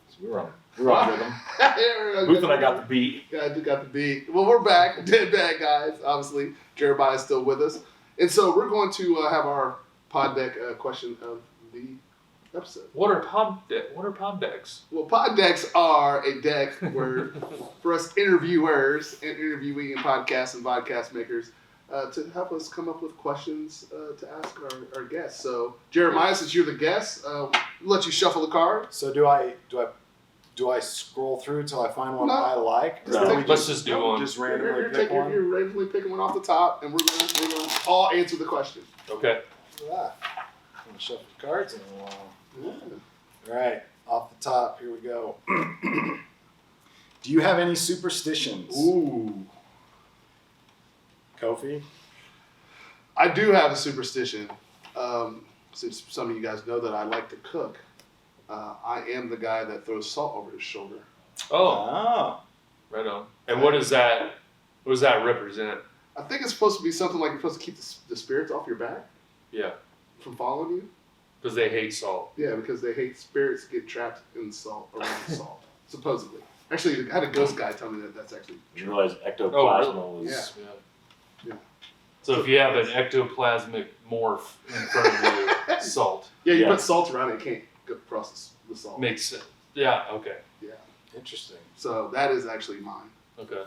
So we were on rhythm. Booth and I got the beat. Yeah, I got the beat. Well, we're back. Dead bad guys. Obviously, Jeremiah's still with us. And so we're going to have our PodDeck question of the episode. What are pod decks? Well, PodDecks are a deck where for us interviewers and interviewing and podcast makers to help us come up with questions to ask our guests. So, Jeremiah, since you're the guest, we'll let you shuffle the card. So do I scroll through till I find one No. I like? No. Or do we Let's just do one. Just randomly You're pick one. you're randomly picking one off the top, and we're gonna all answer the question. Okay. Look at that. I'm gonna shuffle the cards in a while. All right, off the top, here we go. Do you have any superstitions, Ooh. Kofi? I do have a superstition. Since some of you guys know that I like to cook, I am the guy that throws salt over his shoulder. Oh, right on. And what does that represent? I think it's supposed to be something like you're supposed to keep the spirits off your back Yeah, from following you. because they hate salt. Yeah, because they hate spirits get trapped in salt, around salt, supposedly. Actually, I had a ghost guy tell me that that's actually You true. realize ectoplasma was. Yeah. Yeah. So if you have an ectoplasmic morph in front of you, salt Yeah, you Yeah. put salt around it, it can't go across the salt. makes sense. Yeah. Okay. Yeah. Interesting. So that is actually mine. Okay.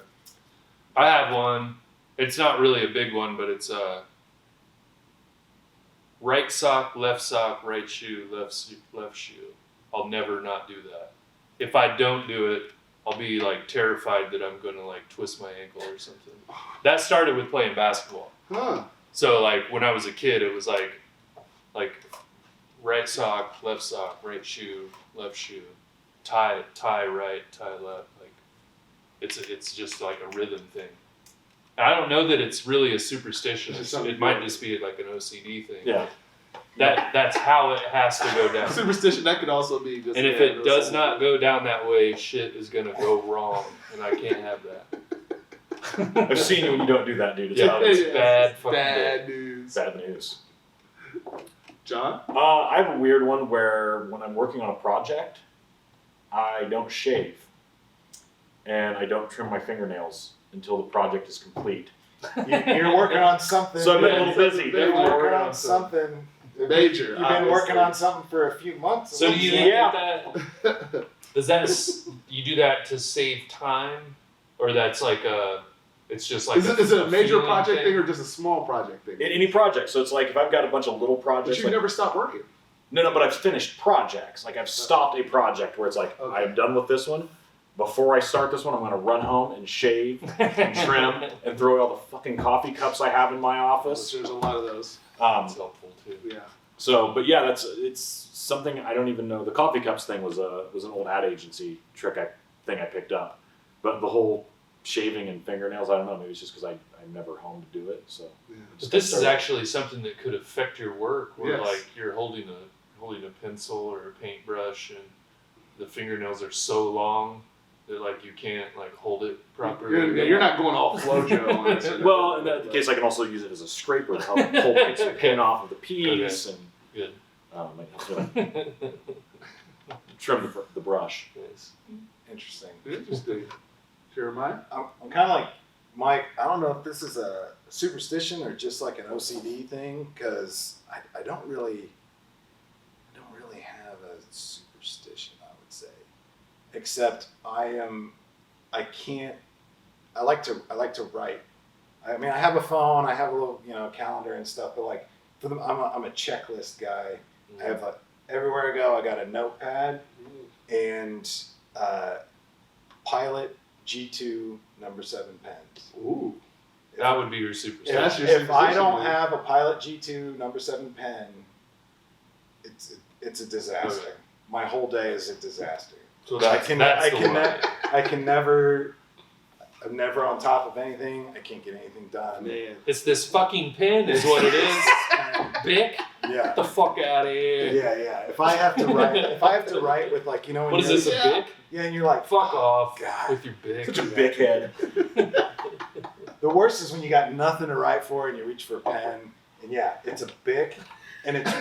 I have one. It's not really a big one, but it's right sock, right shoe, left shoe. I'll never not do that. If I don't do it, I'll be like terrified that I'm gonna like twist my ankle or something. That started with playing basketball. Huh. So like when I was a kid, it was like right sock, right shoe, left shoe, tie right, tie left. Like it's just like a rhythm thing. And I don't know that it's really a superstition. It's just something It might good. just be like an OCD thing. Yeah. That's how it has to go down. Superstition, that could also be just. And if it does not go down that way, shit is gonna go wrong, and I can't have that. I've seen you when you don't do that, dude. It's Yeah, obvious. it's bad fucking bad news. Bad news. John? I have a weird one where when I'm working on a project, I don't shave. And I don't trim my fingernails until the project is complete. You're working on something. So I've been a little busy. You're working on something. Major. You've been working on something for a few months. So do you think Yeah. that does that you do that to save time, or that's like it's just like Is it a major feeling project thing or just a small project thing? In any project. So it's like if I've got a bunch of little But projects. you like, never stop working. No, but I've finished projects. Like I've stopped a project where it's like, Okay. I'm done with this one. Before I start this one, I'm going to run home and shave and trim and throw away all the fucking coffee cups I have in my office. There's a lot of those. It's helpful too. Yeah. So, but yeah, it's something I don't even know. The coffee cups thing was an old ad agency trick thing I picked up, but the whole shaving and fingernails, I don't know. Maybe it's just because I'm never home to do it. So, But this is actually something that could affect your work, where Yes. like you're holding a pencil or a paintbrush, and the fingernails are so long that like you can't like hold it properly. You're not going all FloJo on this. well, in that case, I can also use it as a scraper to help pull the pin off of the piece and Good. trim the brush. Nice. Interesting. Interesting. Jeremiah? I'm kind of like Mike. I don't know if this is a superstition or just like an OCD thing, because I don't really have a superstition, I would say, except I like to write. I mean, I have a phone, I have a little calendar and stuff, but like I'm a checklist guy. I have everywhere I go, I got a notepad and Pilot G2 number 7 pens. Ooh. That would be your superstition. Yeah, that's your If I superstition, don't man. have a Pilot G2 number 7 pen, it's a disaster. Okay. My whole day is a disaster. So that's the one. I'm never on top of anything. I can't get anything done. Man. It's this fucking pen, is what it is. Bic, Yeah. get the fuck out of here. Yeah. If I have to write with like when What is you're- this, a Bic? Yeah, and you're like, Fuck off God. with your Bic. Such a big head. The worst is when you got nothing to write for and you reach for a pen, and yeah, it's a Bic, and it's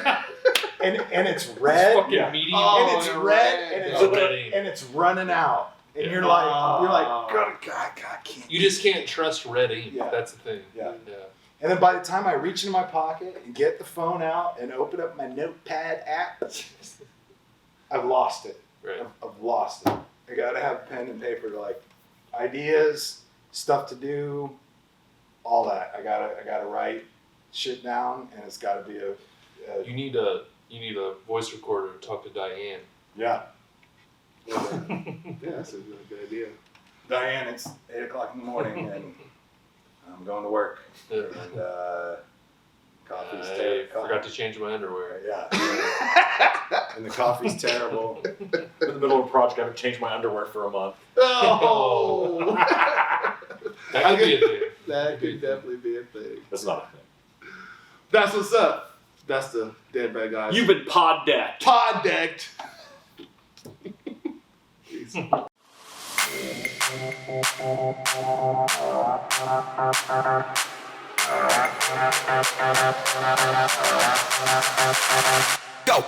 and it's red, Fucking Yeah. medium. and it's you're red, right. and It's red ink. it's running out, and Yeah. you're like, God, can't. You just can't trust red ink. Yeah. That's the thing. Yeah. Yeah. And then by the time I reach into my pocket and get the phone out and open up my notepad app, I've lost it. Right. I've lost it. I gotta have pen and paper to like ideas, stuff to do, all that. I gotta write shit down, and it's gotta be a You need a voice recorder to talk to Diane. yeah. Yeah, that's a good idea. Diane, it's 8:00 in the morning, and I'm going to work. Yeah. And coffee's I terrible. forgot to change my underwear. Yeah. And the coffee's terrible. In the middle of a project, I haven't changed my underwear for a month. Oh! That could be a thing. That could definitely be a thing. That's not a thing. That's what's up. That's the Dead Bad Guys. You've been PodDecked. PodDecked. Peace. Go.